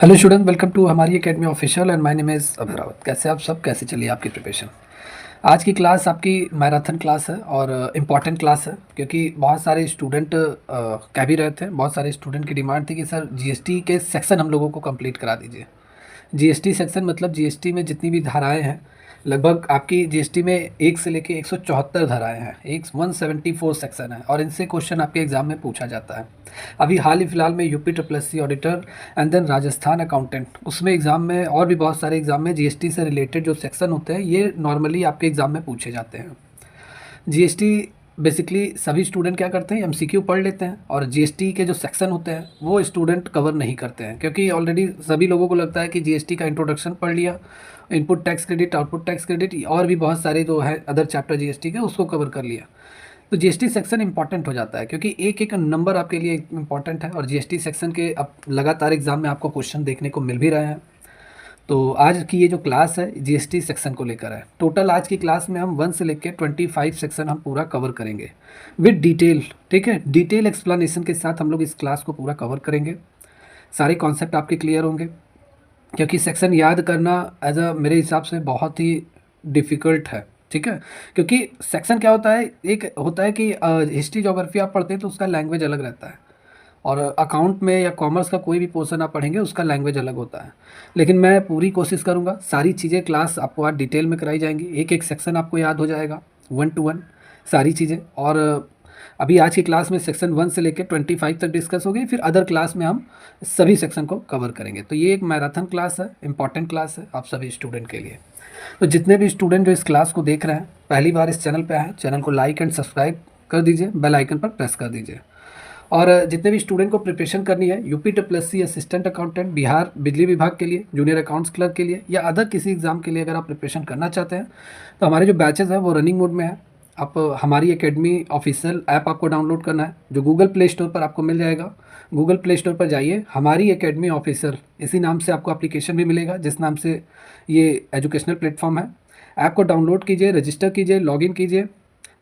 Hello student, welcome to हमारी academy official and my name is Abhay Rawat. कैसे आप सब, कैसे चलिए आपकी प्रिपरेशन। आज की क्लास आपकी मैराथन क्लास है और इम्पॉर्टेंट क्लास है क्योंकि बहुत सारे स्टूडेंट कह भी रहे थे, बहुत सारे स्टूडेंट की डिमांड थी कि सर जीएसटी के सेक्शन हम लोगों को कंप्लीट करा दीजिए। जीएसटी सेक्शन मतलब जीएसटी में जितनी भी धाराएं हैं, लगभग आपकी जीएसटी में 1 से लेके 174 धाराएं हैं, एक 174 सेक्शन है और इनसे क्वेश्चन आपके एग्जाम में पूछा जाता है। अभी हाल ही फिलहाल में UP triple S C auditor and then Rajasthan accountant, उसमें एग्ज़ाम में और भी बहुत सारे एग्जाम में जीएसटी से रिलेटेड जो सेक्शन होते हैं ये नॉर्मली आपके एग्ज़ाम में पूछे जाते हैं। जीएसटी बेसिकली सभी स्टूडेंट क्या करते हैं, एमसीक्यू पढ़ लेते हैं और जीएसटी के जो सेक्शन होते हैं वो स्टूडेंट कवर नहीं करते हैं क्योंकि ऑलरेडी सभी लोगों को लगता है कि जीएसटी का इंट्रोडक्शन पढ़ लिया, input tax credit, output tax credit और भी बहुत सारे जो है अदर चैप्टर जीएसटी के उसको कवर कर लिया। तो जीएसटी सेक्शन इंपॉर्टेंट हो जाता है क्योंकि एक एक नंबर आपके लिए इंपॉर्टेंट है और जीएसटी सेक्शन के अब लगातार एग्जाम में आपको क्वेश्चन देखने को मिल भी रहे हैं। तो आज की ये जो क्लास है जीएसटी सेक्शन को लेकर है। टोटल आज की क्लास में हम 1 से लेकर 25 सेक्शन हम पूरा कवर करेंगे विद डिटेल। ठीक है, डिटेल एक्सप्लेनेशन के साथ हम लोग इस क्लास को पूरा कवर करेंगे। सारे कॉन्सेप्ट आपके क्लियर होंगे क्योंकि सेक्शन याद करना एज अ मेरे हिसाब से बहुत ही डिफ़िकल्ट है। ठीक है, क्योंकि सेक्शन क्या होता है, एक होता है कि हिस्ट्री जोग्राफी आप पढ़ते हैं तो उसका लैंग्वेज अलग रहता है और अकाउंट में या कॉमर्स का कोई भी पोर्शन आप पढ़ेंगे उसका लैंग्वेज अलग होता है। लेकिन मैं पूरी कोशिश करूँगा, सारी चीज़ें क्लास आपको आज डिटेल में कराई जाएंगी, एक एक सेक्शन आपको याद हो जाएगा 1 to 1 सारी चीज़ें। और अभी आज की क्लास में सेक्शन 1 से लेकर 25 तक डिस्कस होगी, फिर अदर क्लास में हम सभी सेक्शन को कवर करेंगे। तो ये एक मैराथन क्लास है, इंपॉर्टेंट क्लास है आप सभी स्टूडेंट के लिए। तो जितने भी स्टूडेंट जो इस क्लास को देख रहे हैं, पहली बार इस चैनल पे आए, चैनल को लाइक एंड सब्सक्राइब कर दीजिए, बेल आइकन पर प्रेस कर दीजिए। और जितने भी स्टूडेंट को प्रिपरेशन करनी है UP triple S C assistant accountant, Bihar बिजली विभाग के लिए, जूनियर अकाउंट्स क्लर्क के लिए या अदर किसी एग्ज़ाम के लिए अगर आप प्रिपरेशन करना चाहते हैं तो हमारे जो बैचेज़ हैं वो रनिंग मोड में है। आप हमारी एकेडमी ऑफिशियल ऐप आपको डाउनलोड करना है जो गूगल प्ले स्टोर पर आपको मिल जाएगा। गूगल प्ले स्टोर पर जाइए, हमारी एकेडमी ऑफिशियल इसी नाम से आपको एप्लीकेशन भी मिलेगा जिस नाम से ये एजुकेशनल प्लेटफॉर्म है। ऐप को डाउनलोड कीजिए, रजिस्टर कीजिए, लॉगिन कीजिए,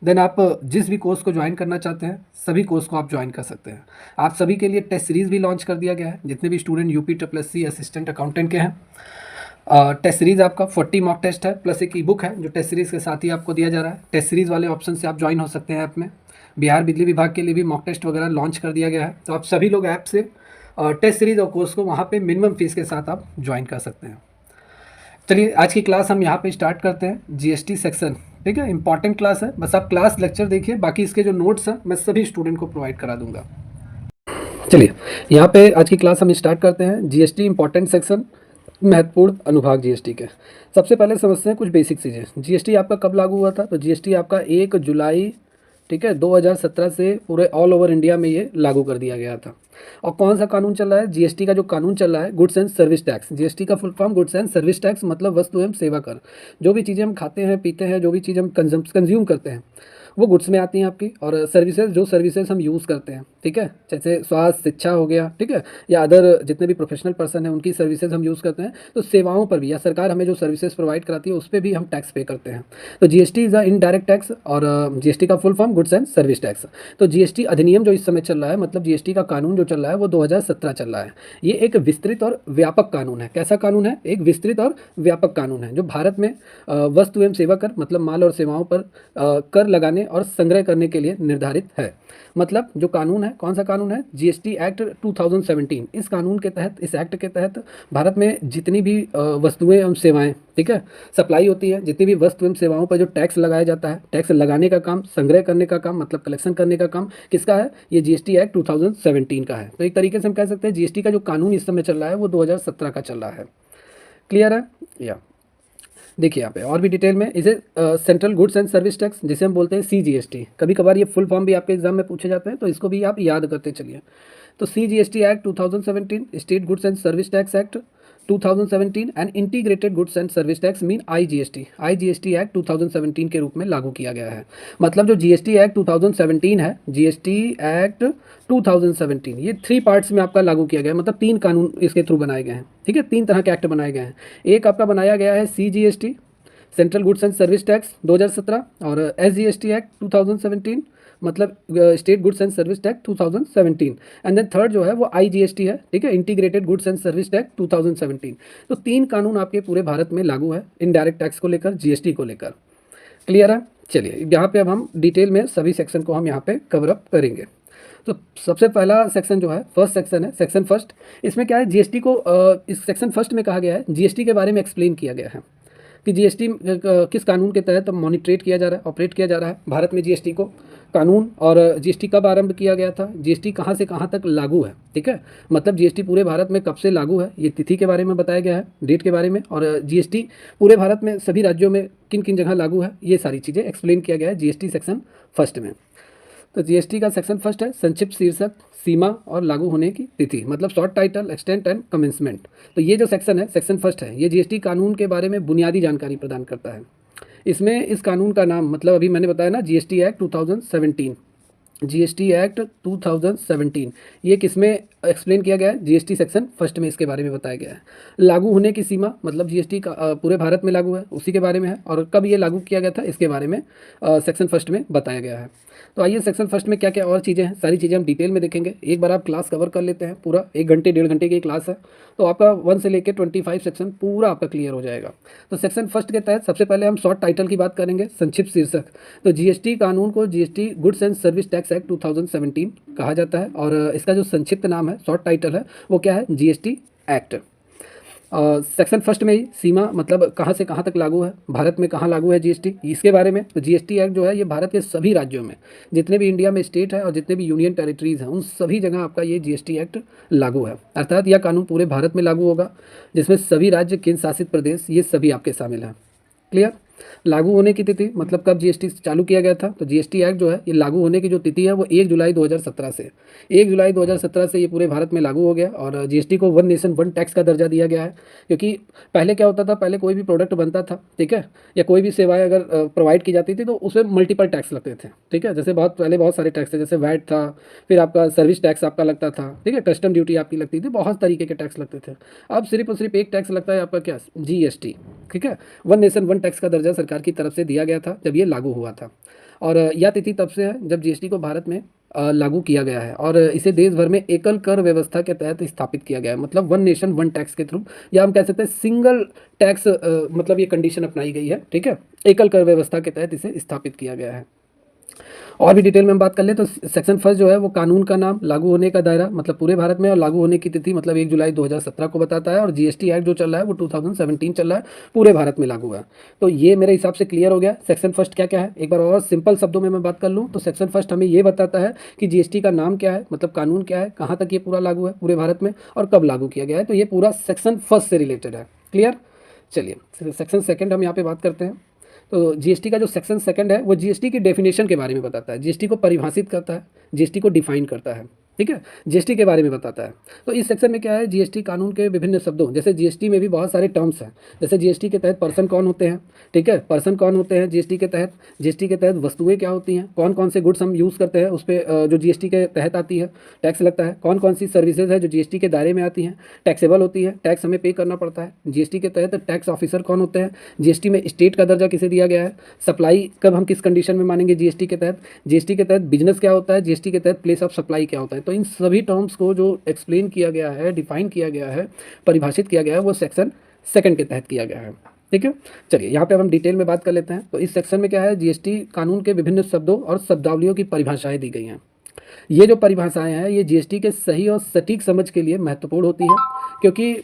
देन आप जिस भी कोर्स को ज्वाइन करना चाहते हैं सभी कोर्स को आप ज्वाइन कर सकते हैं। आप सभी के लिए टेस्ट सीरीज़ भी लॉन्च कर दिया गया है, जितने भी student UP triple S C assistant accountant के हैं। टेस्ट सीरीज़ आपका 40 मॉक टेस्ट है प्लस एक ई बुक है जो टेस्ट सीरीज़ के साथ ही आपको दिया जा रहा है। टेस्ट सीरीज़ वाले ऑप्शन से आप ज्वाइन हो सकते हैं ऐप में। बिहार बिजली विभाग के लिए भी मॉक टेस्ट वगैरह लॉन्च कर दिया गया है, तो आप सभी लोग ऐप से टेस्ट सीरीज़ और कोर्स को वहाँ पे मिनिमम फीस के साथ आप ज्वाइन कर सकते हैं। चलिए आज की क्लास हम यहाँ पे स्टार्ट करते हैं, जीएसटी सेक्शन। ठीक है, इंपॉर्टेंट क्लास है, बस आप क्लास लेक्चर देखिए, बाकी इसके जो नोट्स हैं मैं सभी स्टूडेंट को प्रोवाइड करा दूंगा। चलिए यहाँ पे आज की क्लास हम स्टार्ट करते हैं। जीएसटी इंपॉर्टेंट सेक्शन, महत्वपूर्ण अनुभाग जीएसटी के। सबसे पहले समझते हैं कुछ बेसिक चीज़ें। जीएसटी आपका कब लागू हुआ था, तो जीएसटी आपका 1 जुलाई, ठीक है, 2017 से पूरे ऑल ओवर इंडिया में ये लागू कर दिया गया था। और कौन सा कानून चल रहा है, जीएसटी का जो कानून चल रहा है goods and service tax. GST का full form goods and service tax, मतलब वस्तु एवं सेवा कर। जो भी चीज़ें हम खाते हैं, पीते हैं, जो भी चीज़ हम कंज्यूम करते हैं वो गुड्स में आती हैं आपकी, और सर्विसेज जो सर्विसेज हम यूज़ करते हैं, ठीक है, जैसे स्वास्थ्य, शिक्षा हो गया, ठीक है, या अदर जितने भी प्रोफेशनल पर्सन हैं उनकी सर्विसेज हम यूज़ करते हैं। तो सेवाओं पर भी या सरकार हमें जो सर्विसेज प्रोवाइड कराती है उस पर भी हम टैक्स पे करते हैं। तो GST is a indirect tax और जीएसटी का full form goods and service tax. तो जीएसटी अधिनियम जो इस समय चल रहा है, मतलब जीएसटी का कानून जो चल रहा है वो 2017 चल रहा है। ये एक विस्तृत और व्यापक कानून है। कैसा कानून है, एक विस्तृत और व्यापक कानून है जो भारत में वस्तु एवं सेवा कर, मतलब माल और सेवाओं पर कर लगाने और संग्रह करने के लिए निर्धारित है। मतलब जो कानून है, कौन सा कानून है, जीएसटी एक्ट 2017। इस कानून के तहत, इस एक्ट के तहत भारत में जितनी भी वस्तुएं एवं सेवाएं, ठीक है, सप्लाई होती है, जितनी भी वस्तु एवं सेवाओं पर जो टैक्स लगाया जाता है, टैक्स लगाने का काम, संग्रह करने का काम, मतलब कलेक्शन करने का काम किसका है, ये जीएसटी एक्ट 2017 का है। तो एक तरीके से हम कह सकते हैं जीएसटी का जो कानून इस समय चल रहा है वो 2017 का चल रहा है। क्लियर है या? देखिए यहाँ पे और भी डिटेल में, इसे central goods and service tax जिसे हम बोलते हैं सीजीएसटी, कभी कभार ये फुल फॉर्म भी आपके एग्जाम में पूछे जाते हैं तो इसको भी आप याद करते चलिए। तो CGST act 2017, state goods and service tax act 2017 and integrated goods and service tax mean IGST act 2017 के रूप में लागू किया गया है। मतलब जो जीएसटी एक्ट 2017 है, जीएसटी एक्ट 2017 ये 3 पार्ट्स में आपका लागू किया गया है, मतलब 3 कानून इसके थ्रू बनाए गए हैं। ठीक है, 3 तरह के एक्ट बनाए गए हैं। एक आपका बनाया गया है CGST, central goods and service tax 2017, और एसजीएसटी एक्ट 2017 मतलब state goods and service tax 2017। And then third जो है वो IGST है, ठीक है, integrated goods and service tax 2017। तो 3 कानून आपके पूरे भारत में लागू है इनडायरेक्ट टैक्स को लेकर, GST को लेकर। क्लियर है? चलिए यहाँ पे अब हम डिटेल में सभी सेक्शन को हम यहाँ पे कवर अप करेंगे। तो सबसे पहला सेक्शन जो है फर्स्ट सेक्शन है, सेक्शन फर्स्ट। इसमें क्या है, GST को इस सेक्शन फर्स्ट में कहा गया है, GST के बारे में एक्सप्लेन किया गया है कि GST किस कानून के तहत मॉनिटरेट किया जा रहा है, ऑपरेट किया जा रहा है भारत में GST को, कानून, और GST कब आरंभ किया गया था, GST कहाँ से कहाँ तक लागू है, ठीक है, मतलब GST पूरे भारत में कब से लागू है, ये तिथि के बारे में बताया गया है, डेट के बारे में, और GST पूरे भारत में सभी राज्यों में किन किन जगह लागू है, ये सारी चीज़ें एक्सप्लेन किया गया है GST सेक्शन फर्स्ट में। तो GST का सेक्शन फर्स्ट है संक्षिप्त शीर्षक, सीमा और लागू होने की तिथि, मतलब short title, extent and commencement. तो ये जो सेक्शन है, सेक्शन फर्स्ट है, ये GST कानून के बारे में बुनियादी जानकारी प्रदान करता है। इसमें इस कानून का नाम, मतलब अभी मैंने बताया ना, GST एक्ट 2017, GST एक्ट 2017, ये किसमें एक्सप्लेन किया गया है, GST सेक्शन फर्स्ट में इसके बारे में बताया गया है। लागू होने की सीमा, मतलब GST का पूरे भारत में लागू है, उसी के बारे में है, और कब ये लागू किया गया था इसके बारे में सेक्शन फर्स्ट में बताया गया है। तो आइए सेक्शन फर्स्ट में क्या क्या और चीज़ें हैं, सारी चीज़ें हम डिटेल में देखेंगे। एक बार आप क्लास कवर कर लेते हैं, पूरा 1 घंटे 1.5 घंटे की क्लास है, तो आपका 1 से लेकर 25 सेक्शन पूरा आपका क्लियर हो जाएगा। तो सेक्शन फर्स्ट के तहत सबसे पहले हम शॉर्ट टाइटल की बात करेंगे, संक्षिप्त शीर्षक। तो GST कानून को GST goods and service tax act 2017 कहा जाता है, और इसका जो संक्षिप्त नाम है, शॉर्ट टाइटल है, वो क्या है, GST एक्ट। सेक्शन फर्स्ट में ही सीमा, मतलब कहाँ से कहाँ तक लागू है, भारत में कहाँ लागू है GST, इसके बारे में। तो GST एक्ट जो है ये भारत के सभी राज्यों में, जितने भी इंडिया में स्टेट है और जितने भी यूनियन टेरिटरीज हैं, उन सभी जगह आपका ये GST एक्ट लागू है। अर्थात यह कानून पूरे भारत में लागू होगा, जिसमें सभी राज्य, केंद्र शासित प्रदेश, ये सभी आपके शामिल हैं। क्लियर? लागू होने की तिथि, मतलब कब GST चालू किया गया था, तो GST एक्ट जो है ये लागू होने की जो तिथि है वो 1 जुलाई 2017 से, 1 जुलाई 2017 से ये पूरे भारत में लागू हो गया। और GST को 1 नेशन 1 टैक्स का दर्जा दिया गया है, क्योंकि पहले क्या होता था, पहले कोई भी प्रोडक्ट बनता था, ठीक है, या कोई भी सेवाएं अगर प्रोवाइड की जाती थी तो उसमें मल्टीपल टैक्स लगते थे, ठीक है, जैसे बहुत पहले बहुत सारे टैक्स थे, जैसे वैट था, फिर आपका सर्विस टैक्स आपका लगता था, ठीक है, कस्टम ड्यूटी आपकी लगती थी, बहुत तरीके के टैक्स लगते थे। अब सिर्फ और सिर्फ एक टैक्स लगता है आपका, क्या, GST, ठीक है। 1 नेशन 1 टैक्स का दर्जा सरकार की तरफ से दिया गया था जब ये लागू हुआ था, और यह तिथि तब से है जब GST को भारत में लागू किया गया है, और इसे देश भर में एकल कर व्यवस्था के तहत स्थापित किया गया है, मतलब 1 नेशन 1 टैक्स के थ्रू, या हम कह सकते हैं सिंगल टैक्स, मतलब ये कंडीशन अपनाई गई है, ठीक है, एकल कर व्यवस्था के तहत इसे स्थापित किया गया है। और भी डिटेल में हम बात कर ले तो सेक्शन फर्स्ट जो है वो कानून का नाम, लागू होने का दायरा, मतलब पूरे भारत में, और लागू होने की तिथि मतलब 1 जुलाई 2017 को बताता है, और GST एक्ट जो चल रहा है वो 2017 चल रहा है, पूरे भारत में लागू है। तो ये मेरे हिसाब से क्लियर हो गया सेक्शन फर्स्ट क्या क्या है। एक बार और सिंपल शब्दों में मैं बात कर लूँ तो सेक्शन फर्स्ट हमें ये बताता है कि GST का नाम क्या है, मतलब कानून क्या है, कहाँ तक ये पूरा लागू है पूरे भारत में, और कब लागू किया गया है। तो ये पूरा सेक्शन फर्स्ट से रिलेटेड है। क्लियर? चलिए सेक्शन सेकंड हम यहाँ पे बात करते हैं। तो GST का जो सेक्शन सेकंड है वो GST की डेफिनेशन के बारे में बताता है, GST को परिभाषित करता है, GST को डिफाइन करता है, ठीक है, GST के बारे में बताता है। तो इस सेक्शन में क्या है, GST कानून के विभिन्न शब्दों, जैसे GST में भी बहुत सारे टर्म्स हैं, जैसे GST के तहत पर्सन कौन होते हैं, ठीक है, पर्सन कौन होते हैं GST के तहत, GST के तहत वस्तुएं क्या होती हैं, कौन कौन से गुड्स हम यूज़ करते हैं उस पर जो GST के तहत आती है टैक्स लगता है, कौन कौन सी सर्विसेज है जो GST के दायरे में आती हैं, टैक्सेबल होती है, टैक्स हमें पे करना पड़ता है। GST के तहत टैक्स ऑफिसर कौन होते हैं, GST में स्टेट का दर्जा किसे दिया गया है, सप्लाई कब हम किस कंडीशन में मानेंगे GST के तहत, GST के तहत बिजनेस क्या होता है, GST के तहत प्लेस ऑफ सप्लाई क्या होता है। तो इन सभी टर्म्स को जो एक्सप्लेन किया गया है, डिफाइन किया गया है, परिभाषित किया गया है, वो सेक्शन सेकंड के तहत किया गया है। ठीक है, चलिए यहाँ पे अब हम डिटेल में बात कर लेते हैं। तो इस सेक्शन में क्या है, GST कानून के विभिन्न शब्दों और शब्दावलियों की परिभाषाएं दी गई हैं। ये जो परिभाषाएं हैं ये GST के सही और सटीक समझ के लिए महत्वपूर्ण होती हैं, क्योंकि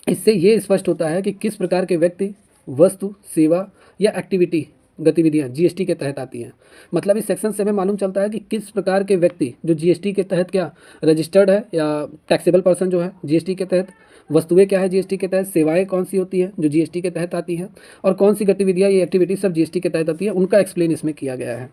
इससे ये स्पष्ट होता है कि किस प्रकार के व्यक्ति, वस्तु, सेवा या एक्टिविटी, गतिविधियां GST के तहत आती हैं। मतलब इस सेक्शन से हमें मालूम चलता है कि किस प्रकार के व्यक्ति जो GST के तहत क्या रजिस्टर्ड है या टैक्सेबल पर्सन जो है GST के तहत, वस्तुएं क्या है GST के तहत, सेवाएं कौन सी होती हैं जो GST के तहत आती हैं, और कौन सी गतिविधियां, ये एक्टिविटीज सब GST के तहत आती है, उनका एक्सप्लेन इसमें किया गया है।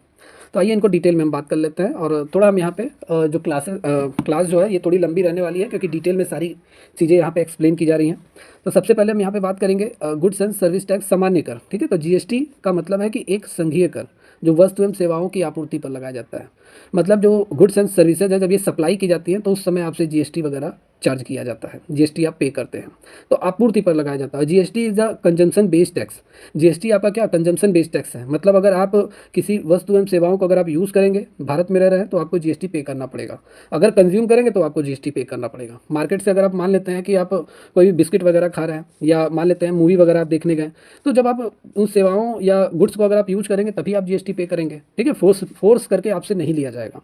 तो आइए इनको डिटेल में हम बात कर लेते हैं, और थोड़ा हम यहाँ पे जो क्लास जो है ये थोड़ी लंबी रहने वाली है, क्योंकि डिटेल में सारी चीज़ें यहाँ पे एक्सप्लेन की जा रही हैं। तो सबसे पहले हम यहाँ पे बात करेंगे गुड्स एंड सर्विस टैक्स सामान्य कर। ठीक है, तो GST का मतलब है कि एक संघीय कर जो वस्तु एवं सेवाओं की आपूर्ति पर लगाया जाता है। मतलब जो गुड्स एंड सर्विसेज है जब ये सप्लाई की जाती हैं तो उस समय आपसे GST वगैरह चार्ज किया जाता है, जीएसटी आप पे करते हैं, तो आपूर्ति पर लगाया जाता है। GST is a consumption based tax. GST आपका क्या कंजम्पशन बेस्ड टैक्स है, मतलब अगर आप किसी वस्तु एवं सेवाओं को अगर आप यूज़ करेंगे, भारत में रह रहे हैं, तो आपको जीएसटी पे करना पड़ेगा। अगर कंज्यूम करेंगे तो आपको जीएसटी पे करना पड़ेगा। मार्केट से अगर आप मान लेते हैं कि आप कोई भी बिस्किट वगैरह खा रहे हैं, या मान लेते हैं मूवी वगैरह आप देखने गए, तो जब आप उन सेवाओं या गुड्स को अगर आप यूज करेंगे तभी आप जीएसटी पे करेंगे, ठीक है। फोर्स करके आपसे नहीं लिया जाएगा।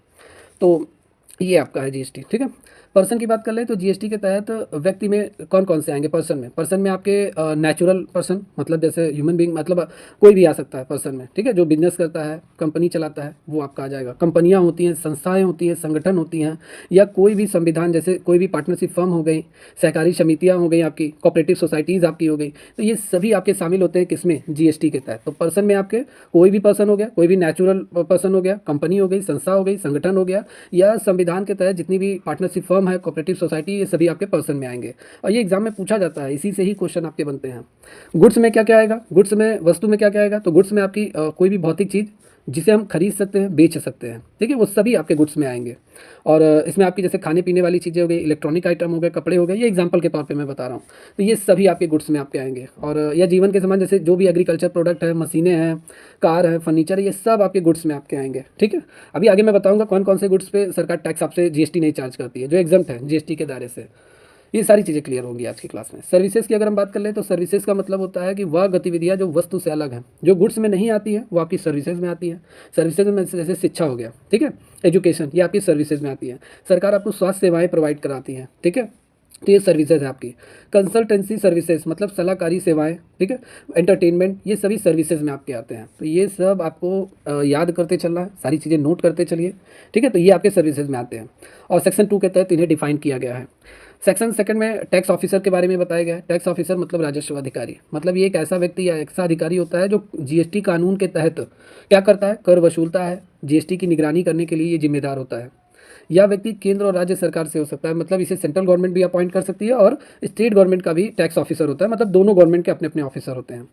तो ये आपका है जीएसटी, ठीक है। पर्सन की बात कर ले तो जीएसटी के तहत व्यक्ति में कौन कौन से आएंगे, पर्सन में आपके नेचुरल पर्सन, मतलब जैसे ह्यूमन बीइंग, मतलब कोई भी आ सकता है पर्सन में, ठीक है, जो बिजनेस करता है, कंपनी चलाता है, वो आपका आ जाएगा। कंपनियां होती हैं, संस्थाएं होती हैं, संगठन होती हैं, या कोई भी संविधान, जैसे कोई भी पार्टनरशिप फर्म हो गई, सहकारी समितियां हो गई, आपकी कोऑपरेटिव सोसाइटीज़ आपकी हो गई, तो ये सभी आपके शामिल होते हैं किसमें, जीएसटी के तहत। तो पर्सन में आपके कोई भी पर्सन हो गया, कोई भी नेचुरल पर्सन हो गया, कंपनी हो गई, संस्था हो गई, संगठन हो गया, या संविधान के तहत जितनी भी पार्टनरशिप फर्म है, कोऑपरेटिव सोसाइटी, ये सभी आपके पर्सन में आएंगे। और ये एग्जाम में पूछा जाता है, इसी से ही क्वेश्चन आपके बनते हैं। गुड्स में क्या क्या आएगा, गुड्स में वस्तु में क्या क्या आएगा, तो गुड्स में आपकी कोई भी भौतिक चीज़ जिसे हम खरीद सकते हैं, बेच सकते हैं, ठीक है, वो सभी आपके गुड्स में आएंगे। और इसमें आपकी जैसे खाने पीने वाली चीज़ें हो गई, इलेक्ट्रॉनिक आइटम हो गए, कपड़े हो गए, ये एग्जांपल के तौर पे मैं बता रहा हूँ। तो ये सभी आपके गुड्स में आपके आएंगे। और या जीवन के सामान, जैसे जो भी एग्रीकल्चर प्रोडक्ट है, मशीनें हैं, कार है, फर्नीचर, ये सब आपके गुड्स में आपके आएंगे, ठीक है। अभी आगे मैं बताऊँगा कौन कौन से गुड्स पे सरकार टैक्स आपसे जीएसटी नहीं चार्ज करती है, जो एग्जम्प्ट है जीएसटी के दायरे से। ये सारी चीज़ें क्लियर होंगी आज की क्लास में। सर्विसेज की अगर हम बात कर लें तो सर्विसेज का मतलब होता है कि वह गतिविधियाँ जो वस्तु से अलग हैं, जो गुड्स में नहीं आती है, वो आपकी सर्विसेज में आती है। सर्विसेज में जैसे शिक्षा हो गया, ठीक है, एजुकेशन, ये आपकी सर्विसेज में आती है। सरकार आपको स्वास्थ्य सेवाएं प्रोवाइड कराती है, ठीक है, तो ये सर्विसेज है आपकी। कंसल्टेंसी सर्विसेज मतलब सलाहकारी सेवाएं, ठीक है, एंटरटेनमेंट, ये सभी सर्विसेज में आपके आते हैं। तो ये सब आपको याद करते चलना है, सारी चीज़ें नोट करते चलिए, ठीक है। तो ये आपके सर्विसेज में आते हैं और सेक्शन 2 के तहत इन्हें डिफाइन किया गया है। सेक्शन सेकंड में टैक्स ऑफिसर के बारे में बताया गया है। टैक्स ऑफिसर मतलब राजस्व अधिकारी, मतलब ये एक ऐसा व्यक्ति या ऐसा अधिकारी होता है जो जीएसटी कानून के तहत क्या करता है, कर वसूलता है, जीएसटी की निगरानी करने के लिए ये जिम्मेदार होता है। यह व्यक्ति केंद्र और राज्य सरकार से हो सकता है, मतलब इसे सेंट्रल गवर्नमेंट भी अपॉइंट कर सकती है और स्टेट गवर्नमेंट का भी टैक्स ऑफिसर होता है, मतलब दोनों गवर्नमेंट के अपने अपने ऑफिसर होते हैं।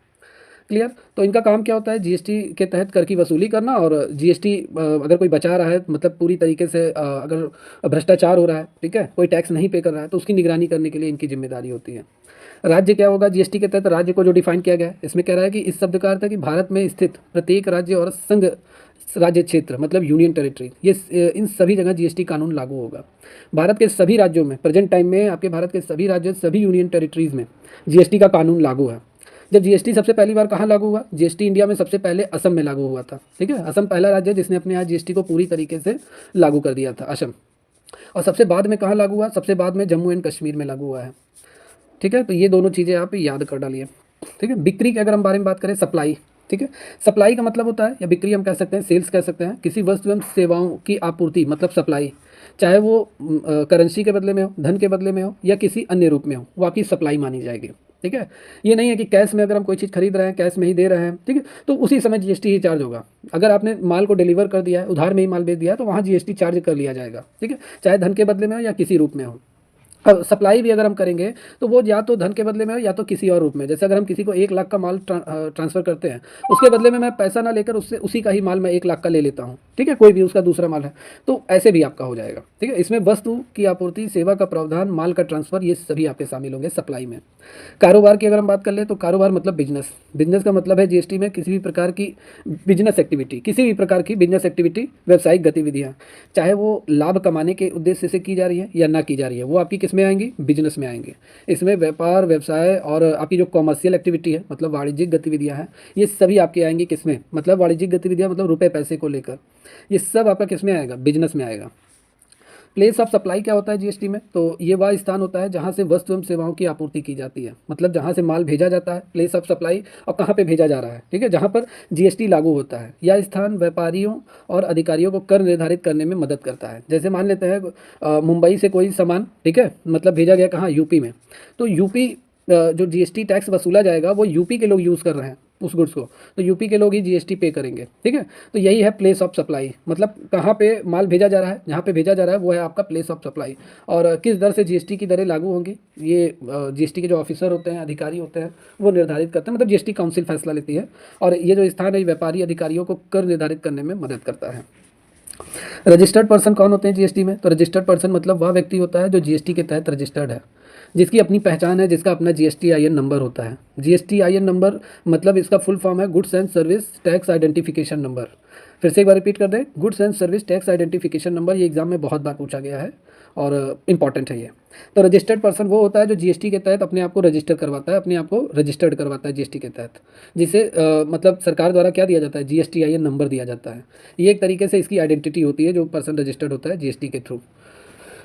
क्लियर। तो इनका काम क्या होता है, जीएसटी के तहत कर की वसूली करना, और जीएसटी अगर कोई बचा रहा है, मतलब पूरी तरीके से अगर भ्रष्टाचार हो रहा है, ठीक है, कोई टैक्स नहीं पे कर रहा है, तो उसकी निगरानी करने के लिए इनकी जिम्मेदारी होती है। राज्य क्या होगा, जीएसटी के तहत राज्य को जो डिफाइन किया गया है, इसमें कह रहा है कि इस शब्द का अर्थ है कि भारत में स्थित प्रत्येक राज्य और संघ राज्य क्षेत्र, मतलब यूनियन टेरिटरी, ये इन सभी जगह जीएसटी कानून लागू होगा। भारत के सभी राज्यों में प्रेजेंट टाइम में आपके भारत के सभी राज्य, सभी यूनियन टेरिटरीज में जीएसटी का कानून लागू है। जब जीएसटी सबसे पहली बार कहाँ लागू हुआ, जीएसटी इंडिया में सबसे पहले असम में लागू हुआ था, ठीक है। असम पहला राज्य है जिसने अपने यहाँ जीएसटी को पूरी तरीके से लागू कर दिया था, असम। और सबसे बाद में कहाँ लागू हुआ, सबसे बाद में जम्मू एंड कश्मीर में लागू हुआ है, ठीक है। तो ये दोनों चीज़ें आप याद कर डालिए, ठीक है। बिक्री के अगर हम बारे में बात करें, सप्लाई, ठीक है, सप्लाई का मतलब होता है, या बिक्री हम कह सकते हैं, सेल्स कह सकते हैं, किसी वस्तु एवं सेवाओं की आपूर्ति, मतलब सप्लाई, चाहे वो करेंसी के बदले में हो, धन के बदले में हो, या किसी अन्य रूप में हो, वो आपकी सप्लाई मानी जाएगी, ठीक है। ये नहीं है कि कैश में अगर हम कोई चीज़ खरीद रहे हैं, कैश में ही दे रहे हैं, ठीक है, तो उसी समय जीएसटी ही चार्ज होगा। अगर आपने माल को डिलीवर कर दिया है, उधार में ही माल बेच दिया है, तो वहाँ जीएसटी चार्ज कर लिया जाएगा, ठीक है, चाहे धन के बदले में हो या किसी रूप में हो। अब सप्लाई भी अगर हम करेंगे तो वो या तो धन के बदले में हो या तो किसी और रूप में। जैसे अगर हम किसी को 1 लाख का माल ट्रांसफ़र करते हैं, उसके बदले में मैं पैसा ना लेकर उससे उसी का ही माल मैं 1 लाख का ले लेता हूँ, ठीक है, कोई भी उसका दूसरा माल है, तो ऐसे भी आपका हो जाएगा, ठीक है। इसमें वस्तु की आपूर्ति, सेवा का प्रावधान, माल का ट्रांसफ़र, ये सभी आपके शामिल होंगे सप्लाई में। कारोबार की अगर हम बात कर ले तो कारोबार मतलब बिजनेस। बिजनेस का मतलब है जीएसटी में किसी भी प्रकार की बिजनेस एक्टिविटी, किसी भी प्रकार की बिजनेस एक्टिविटी, व्यावसायिक गतिविधियाँ, चाहे वो लाभ कमाने के उद्देश्य से की जा रही है या ना की जा रही है, वो आपकी किस में आएंगी, बिजनेस में आएंगे। इसमें व्यापार, व्यवसाय और आपकी जो कॉमर्शियल एक्टिविटी है, मतलब वाणिज्यिक गतिविधियाँ हैं, ये सभी आपकी आएंगी किस में, मतलब वाणिज्यिक गतिविधियाँ, मतलब रुपए पैसे को लेकर, ये सब आपका किस में आएगा, बिजनेस में आएगा। प्लेस ऑफ सप्लाई क्या होता है जीएसटी में, तो ये वह स्थान होता है जहाँ से वस्तु एवं सेवाओं की आपूर्ति की जाती है, मतलब जहाँ से माल भेजा जाता है, प्लेस ऑफ सप्लाई, और कहाँ पे भेजा जा रहा है, ठीक है, जहाँ पर जीएसटी लागू होता है। यह स्थान व्यापारियों और अधिकारियों को कर निर्धारित करने में मदद करता है। जैसे मान लेते हैं मुंबई से कोई सामान, ठीक है, मतलब भेजा गया कहाँ, यूपी में, तो यूपी जो जीएसटी टैक्स वसूला जाएगा वो यूपी के लोग यूज़ कर रहे हैं उस गुड्स को, तो यूपी के लोग ही जीएसटी पे करेंगे, ठीक है। तो यही है प्लेस ऑफ सप्लाई, मतलब कहाँ पे माल भेजा जा रहा है, जहाँ पे भेजा जा रहा है वो है आपका प्लेस ऑफ सप्लाई। और किस दर से जीएसटी की दरें लागू होंगी, ये जीएसटी के जो ऑफिसर होते हैं, अधिकारी होते हैं, वो निर्धारित करते हैं, मतलब जीएसटी काउंसिल फैसला लेती है। और ये जो स्थान है व्यापारी अधिकारियों को कर निर्धारित करने में मदद करता है। रजिस्टर्ड पर्सन कौन होते हैं जीएसटी में? तो रजिस्टर्ड पर्सन मतलब वह व्यक्ति होता है जो जीएसटी के तहत रजिस्टर्ड है, जिसकी अपनी पहचान है, जिसका अपना जीएसटीआईएन नंबर होता है। जीएसटीआईएन नंबर मतलब इसका फुल फॉर्म है goods and service tax identification number. फिर से एक बार रिपीट कर दें, goods and service tax identification number. ये एग्जाम में बहुत बार पूछा गया है और इंपॉर्टेंट है ये। तो रजिस्टर्ड पर्सन वो होता है जो जीएसटी के तहत अपने आप को रजिस्टर करवाता है, अपने आप को रजिस्टर्ड करवाता है जीएसटी के तहत, जिसे मतलब सरकार द्वारा क्या दिया जाता है? जीएसटीआईएन नंबर दिया जाता है। ये एक तरीके से इसकी आइडेंटिटी होती है जो पर्सन रजिस्टर्ड होता है जीएसटी के through,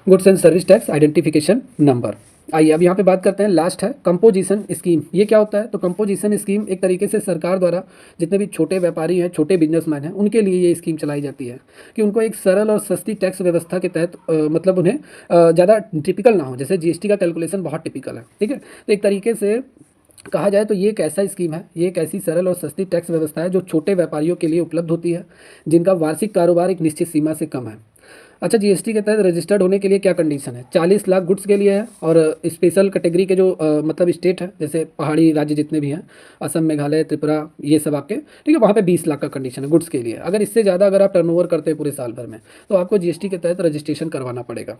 goods and service tax identification number. आइए अब यहाँ पे बात करते हैं, लास्ट है कंपोजिशन स्कीम। ये क्या होता है? तो कंपोजिशन स्कीम एक तरीके से सरकार द्वारा जितने भी छोटे व्यापारी हैं, छोटे बिजनेसमैन हैं, उनके लिए ये स्कीम चलाई जाती है कि उनको एक सरल और सस्ती टैक्स व्यवस्था के तहत मतलब उन्हें ज़्यादा टिपिकल ना हो। जैसे जीएसटी का कैलकुलेशन बहुत टिपिकल है, ठीक है, तो एक तरीके से कहा जाए तो ये एक ऐसा स्कीम है, ये एक ऐसी सरल और सस्ती टैक्स व्यवस्था है जो छोटे व्यापारियों के लिए उपलब्ध होती है, जिनका वार्षिक कारोबार एक निश्चित सीमा से कम है। अच्छा, जीएसटी के तहत रजिस्टर्ड होने के लिए क्या कंडीशन है? 40 लाख गुड्स के लिए है, और स्पेशल कैटेगरी के जो मतलब स्टेट है, जैसे पहाड़ी राज्य जितने भी हैं, असम, मेघालय, त्रिपुरा, ये सब आपके, ठीक है, वहाँ पे 20 लाख का कंडीशन है गुड्स के लिए। अगर इससे ज़्यादा अगर आप टर्नओवर करते हैं पूरे साल भर में, तो आपको जीएसटी के तहत रजिस्ट्रेशन करवाना पड़ेगा।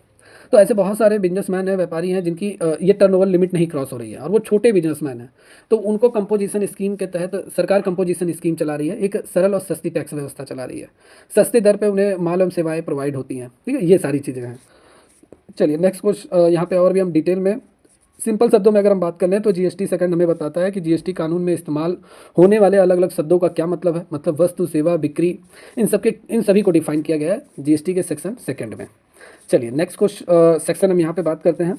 तो ऐसे बहुत सारे बिजनेसमैन हैं, व्यापारी हैं, जिनकी ये टर्नओवर लिमिट नहीं क्रॉस हो रही है और वो छोटे बिजनेसमैन हैं, तो उनको कंपोजिशन स्कीम के तहत सरकार कंपोजिशन स्कीम चला रही है, एक सरल और सस्ती टैक्स व्यवस्था चला रही है। सस्ते दर पे उन्हें माल एवं सेवाएं प्रोवाइड होती हैं, ठीक है, ये सारी चीज़ें हैं। चलिए नेक्स्ट क्वेश्चन, यहाँ पे और भी हम डिटेल में सिंपल शब्दों में अगर हम बात कर लें तो जीएसटी सेकंड हमें बताता है कि जीएसटी कानून में इस्तेमाल होने वाले अलग अलग शब्दों का क्या मतलब है, मतलब वस्तु, सेवा, बिक्री, इन सभी को डिफाइन किया गया है जीएसटी के सेक्शन सेकंड में। चलिए नेक्स्ट क्वेश्चन सेक्शन हम यहाँ पे बात करते हैं,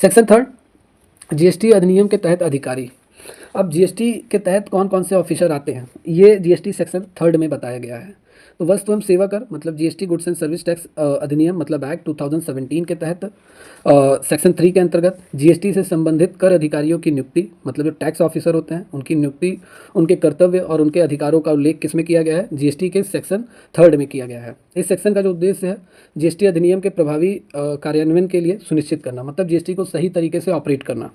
सेक्शन थर्ड, जीएसटी अधिनियम के तहत अधिकारी। अब जीएसटी के तहत कौन कौन से ऑफिसर आते हैं, ये जीएसटी सेक्शन थर्ड में बताया गया है। तो वस्तु एवं सेवा कर मतलब GST goods and service tax अधिनियम मतलब एक्ट 2017 के तहत सेक्शन 3 के अंतर्गत जीएसटी से संबंधित कर अधिकारियों की नियुक्ति, मतलब जो टैक्स ऑफिसर होते हैं उनकी नियुक्ति, उनके कर्तव्य और उनके अधिकारों का उल्लेख किस में किया गया है? जीएसटी के सेक्शन थर्ड में किया गया है। इस सेक्शन का जो उद्देश्य है जीएसटी अधिनियम के प्रभावी कार्यान्वयन के लिए सुनिश्चित करना, मतलब जीएसटी को सही तरीके से ऑपरेट करना।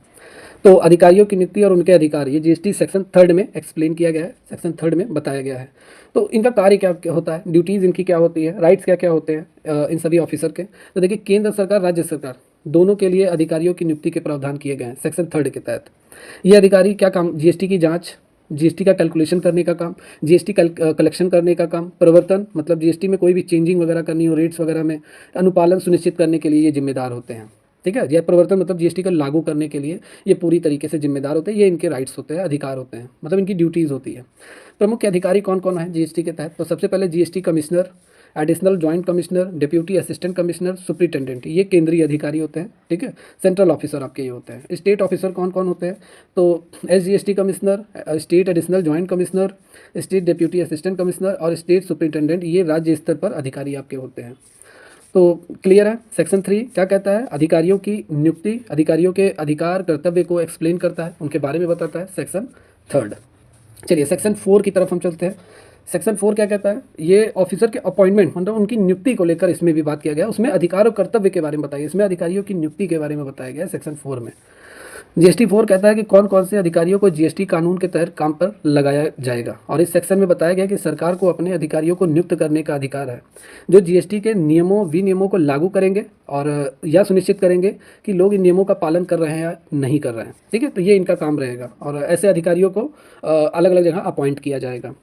तो अधिकारियों की नियुक्ति और उनके अधिकार ये जीएसटी सेक्शन थर्ड में एक्सप्लेन किया गया है, सेक्शन थर्ड में बताया गया है। तो इनका कार्य क्या क्या होता है, ड्यूटीज़ इनकी क्या होती है, राइट्स क्या क्या होते हैं इन सभी ऑफिसर के। तो देखिए, केंद्र सरकार, राज्य सरकार दोनों के लिए अधिकारियों की नियुक्ति के प्रावधान किए गए हैं सेक्शन थर्ड के तहत। ये अधिकारी क्या काम? जीएसटी की जाँच, जीएसटी का कैलकुलेशन करने का काम, जीएसटी कलेक्शन करने का काम, प्रवर्तन मतलब जीएसटी में कोई भी चेंजिंग वगैरह करनी हो, रेट्स वगैरह में अनुपालन सुनिश्चित करने के लिए ये जिम्मेदार होते हैं, ठीक है। यह प्रवर्तन मतलब जीएसटी का लागू करने के लिए ये पूरी तरीके से जिम्मेदार होते हैं, ये इनके राइट्स होते हैं, अधिकार होते हैं, मतलब इनकी ड्यूटीज़ होती है। प्रमुख अधिकारी कौन कौन है जीएसटी के तहत? तो सबसे पहले GST commissioner, additional joint commissioner, deputy assistant commissioner, superintendent, ये केंद्रीय अधिकारी होते हैं, ठीक है। सेंट्रल ऑफिसर आपके ये होते हैं। स्टेट ऑफिसर कौन कौन होते हैं? तो SGST commissioner, state additional joint commissioner, state deputy assistant commissioner और स्टेट सुप्रिटेंडेंट, ये राज्य स्तर पर अधिकारी आपके होते हैं। तो क्लियर है। सेक्शन 3 क्या कहता है? अधिकारियों की नियुक्ति, अधिकारियों के अधिकार कर्तव्य को एक्सप्लेन करता है, उनके बारे में बताता है सेक्शन थर्ड। चलिए सेक्शन 4 की तरफ हम चलते हैं। सेक्शन 4 क्या कहता है? ये ऑफिसर के अपॉइंटमेंट मतलब उनकी नियुक्ति को लेकर इसमें भी बात किया गया, उसमें अधिकार और कर्तव्य के बारे में बताया, इसमें अधिकारियों की नियुक्ति के बारे में बताया गया सेक्शन 4 में। जीएसटी 4 कहता है कि कौन कौन से अधिकारियों को जीएसटी कानून के तहत काम पर लगाया जाएगा, और इस सेक्शन में बताया गया कि सरकार को अपने अधिकारियों को नियुक्त करने का अधिकार है, जो जीएसटी के नियमों विनियमों को लागू करेंगे और यह सुनिश्चित करेंगे कि लोग इन नियमों का पालन कर रहे हैं या नहीं कर रहे हैं, ठीक है। तो ये इनका काम रहेगा और ऐसे अधिकारियों को अलग अलग जगह अपॉइंट किया जाएगा।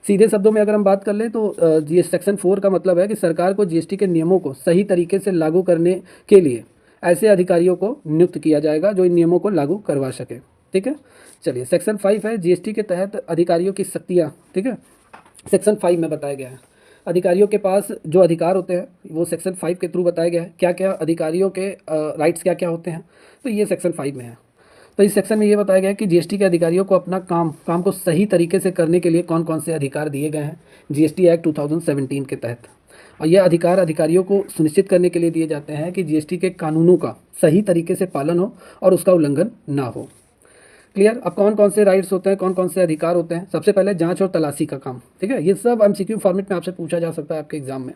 सीधे शब्दों में अगर हम बात कर लें तो सेक्शन 4 का मतलब है कि सरकार को जीएसटी के नियमों को सही तरीके से लागू करने के लिए ऐसे अधिकारियों को नियुक्त किया जाएगा जो इन नियमों को लागू करवा सके, ठीक है। चलिए सेक्शन 5 है जीएसटी के तहत अधिकारियों की शक्तियाँ, ठीक है। सेक्शन 5 में बताया गया है अधिकारियों के पास जो अधिकार होते हैं वो सेक्शन 5 के थ्रू बताया गया है, क्या क्या अधिकारियों के राइट्स क्या क्या होते हैं, तो ये सेक्शन 5 में है। तो इस सेक्शन में ये बताया गया है कि जीएसटी के अधिकारियों को अपना काम को सही तरीके से करने के लिए कौन कौन से अधिकार दिए गए हैं जीएसटी एक्ट 2017 के तहत, और यह अधिकार अधिकारियों को सुनिश्चित करने के लिए दिए जाते हैं कि जीएसटी के कानूनों का सही तरीके से पालन हो और उसका उल्लंघन ना हो। क्लियर। अब कौन कौन से राइट्स होते हैं, कौन कौन से अधिकार होते हैं? सबसे पहले जांच और तलाशी का काम, ठीक है। ये सब एमसीक्यू फॉर्मेट में आपसे पूछा जा सकता है आपके एग्जाम में।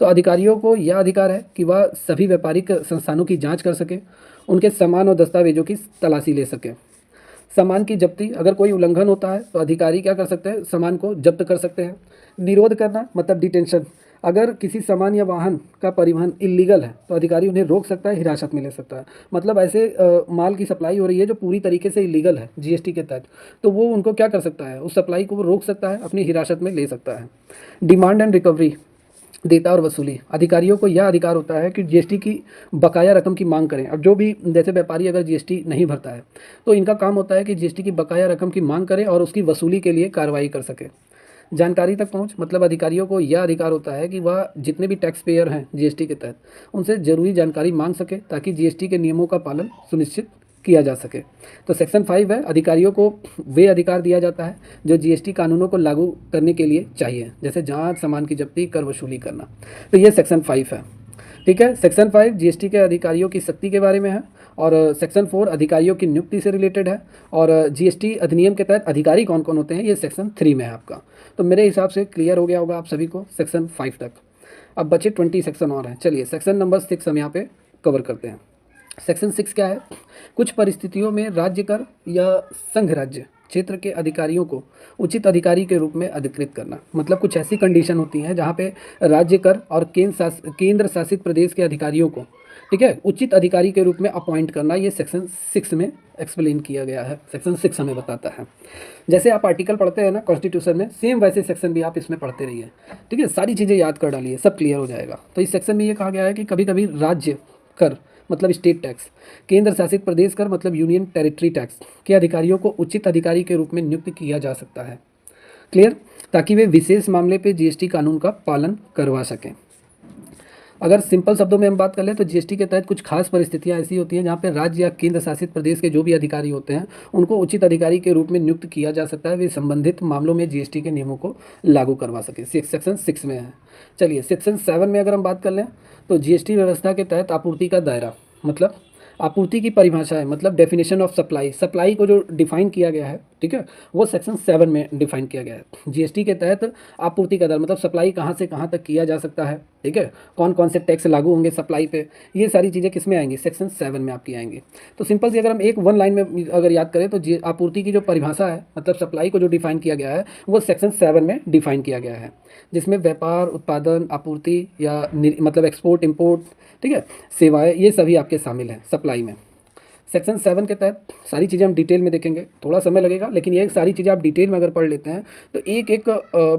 तो अधिकारियों को यह अधिकार है कि वह सभी व्यापारिक संस्थानों की जाँच कर सके, उनके सामान और दस्तावेजों की तलाशी ले सके। सामान की जब्ती, अगर कोई उल्लंघन होता है तो अधिकारी क्या कर सकते हैं, सामान को जब्त कर सकते हैं। निरोध करना मतलब डिटेंशन, अगर किसी सामान या वाहन का परिवहन इलीगल है तो अधिकारी उन्हें रोक सकता है, हिरासत में ले सकता है। मतलब ऐसे माल की सप्लाई हो रही है जो पूरी तरीके से इलीगल है जीएसटी के तहत, तो वो उनको क्या कर सकता है, उस सप्लाई को वो रोक सकता है, अपनी हिरासत में ले सकता है। डिमांड एंड रिकवरी, देता और वसूली, अधिकारियों को यह अधिकार होता है कि जीएसटी की बकाया रकम की मांग करें। अब जो भी जैसे व्यापारी अगर जीएसटी नहीं भरता है तो इनका काम होता है कि जीएसटी की बकाया रकम की मांग करें और उसकी वसूली के लिए कार्रवाई कर सके। जानकारी तक पहुंच, मतलब अधिकारियों को यह अधिकार होता है कि वह जितने भी टैक्स पेयर हैं जीएसटी के तहत उनसे ज़रूरी जानकारी मांग सके ताकि जीएसटी के नियमों का पालन सुनिश्चित किया जा सके। तो सेक्शन 5 है, अधिकारियों को वे अधिकार दिया जाता है जो जीएसटी कानूनों को लागू करने के लिए चाहिए, जैसे जांच, सामान की जब्ती, कर वसूली करना। तो ये सेक्शन 5 है। ठीक है, सेक्शन 5 जीएसटी के अधिकारियों की शक्ति के बारे में है, और सेक्शन 4 अधिकारियों की नियुक्ति से रिलेटेड है, और जीएसटी अधिनियम के तहत अधिकारी कौन कौन होते हैं ये सेक्शन 3 में है आपका। तो मेरे हिसाब से क्लियर हो गया होगा आप सभी को सेक्शन 5 तक। अब बचे 20 सेक्शन और हैं। चलिए सेक्शन नंबर 6 हम यहाँ पे कवर करते हैं। सेक्शन 6 क्या है, कुछ परिस्थितियों में राज्य कर या संघ राज्य क्षेत्र के अधिकारियों को उचित अधिकारी के रूप में अधिकृत करना। मतलब कुछ ऐसी कंडीशन होती हैं जहाँ पे राज्य कर और केंद्र शासित प्रदेश के अधिकारियों को, ठीक है, उचित अधिकारी के रूप में अपॉइंट करना, ये सेक्शन 6 में एक्सप्लेन किया गया है। सेक्शन 6 हमें बताता है, जैसे आप आर्टिकल पढ़ते हैं ना कॉन्स्टिट्यूशन में, सेम वैसे सेक्शन भी आप इसमें पढ़ते रहिए। ठीक है, सारी चीज़ें याद कर डालिए, सब क्लियर हो जाएगा। तो इस सेक्शन में ये कहा गया है कि कभी कभी राज्य कर मतलब स्टेट टैक्स, केंद्र शासित प्रदेश कर मतलब यूनियन टेरिटरी टैक्स के अधिकारियों को उचित अधिकारी के रूप में नियुक्त किया जा सकता है। क्लियर, ताकि वे विशेष मामले पे जीएसटी कानून का पालन करवा सकें। अगर सिंपल शब्दों में हम बात कर लें तो जीएसटी के तहत कुछ खास परिस्थितियां ऐसी होती हैं जहां पे राज्य या केंद्र शासित प्रदेश के जो भी अधिकारी होते हैं उनको उचित अधिकारी के रूप में नियुक्त किया जा सकता है, वे संबंधित मामलों में जीएसटी के नियमों को लागू करवा सके। सेक्शन 6 में है। चलिए सेक्शन 7 में अगर हम बात कर लें तो जीएसटी व्यवस्था के तहत आपूर्ति का दायरा, मतलब आपूर्ति की परिभाषा है, मतलब डेफिनेशन ऑफ सप्लाई, सप्लाई को जो डिफाइन किया गया है, ठीक है, वो सेक्शन 7 में डिफाइन किया गया है। जीएसटी के तहत आपूर्ति का दर मतलब सप्लाई कहाँ से कहाँ तक किया जा सकता है, ठीक है, कौन कौन से टैक्स लागू होंगे सप्लाई पे, ये सारी चीज़ें किस में आएंगी, सेक्शन 7 में आपकी आएंगी। तो सिंपल सी अगर हम एक वन लाइन में अगर याद करें तो आपूर्ति की जो परिभाषा है, मतलब सप्लाई को जो डिफाइन किया गया है वो सेक्शन 7 में डिफाइन किया गया है, जिसमें व्यापार, उत्पादन, आपूर्ति या मतलब एक्सपोर्ट इम्पोर्ट, ठीक है, सेवाएं, ये सभी आपके शामिल हैं सप्लाई में। सेक्शन 7 के तहत सारी चीज़ें हम डिटेल में देखेंगे, थोड़ा समय लगेगा, लेकिन ये सारी चीज़ें आप डिटेल में अगर पढ़ लेते हैं तो एक एक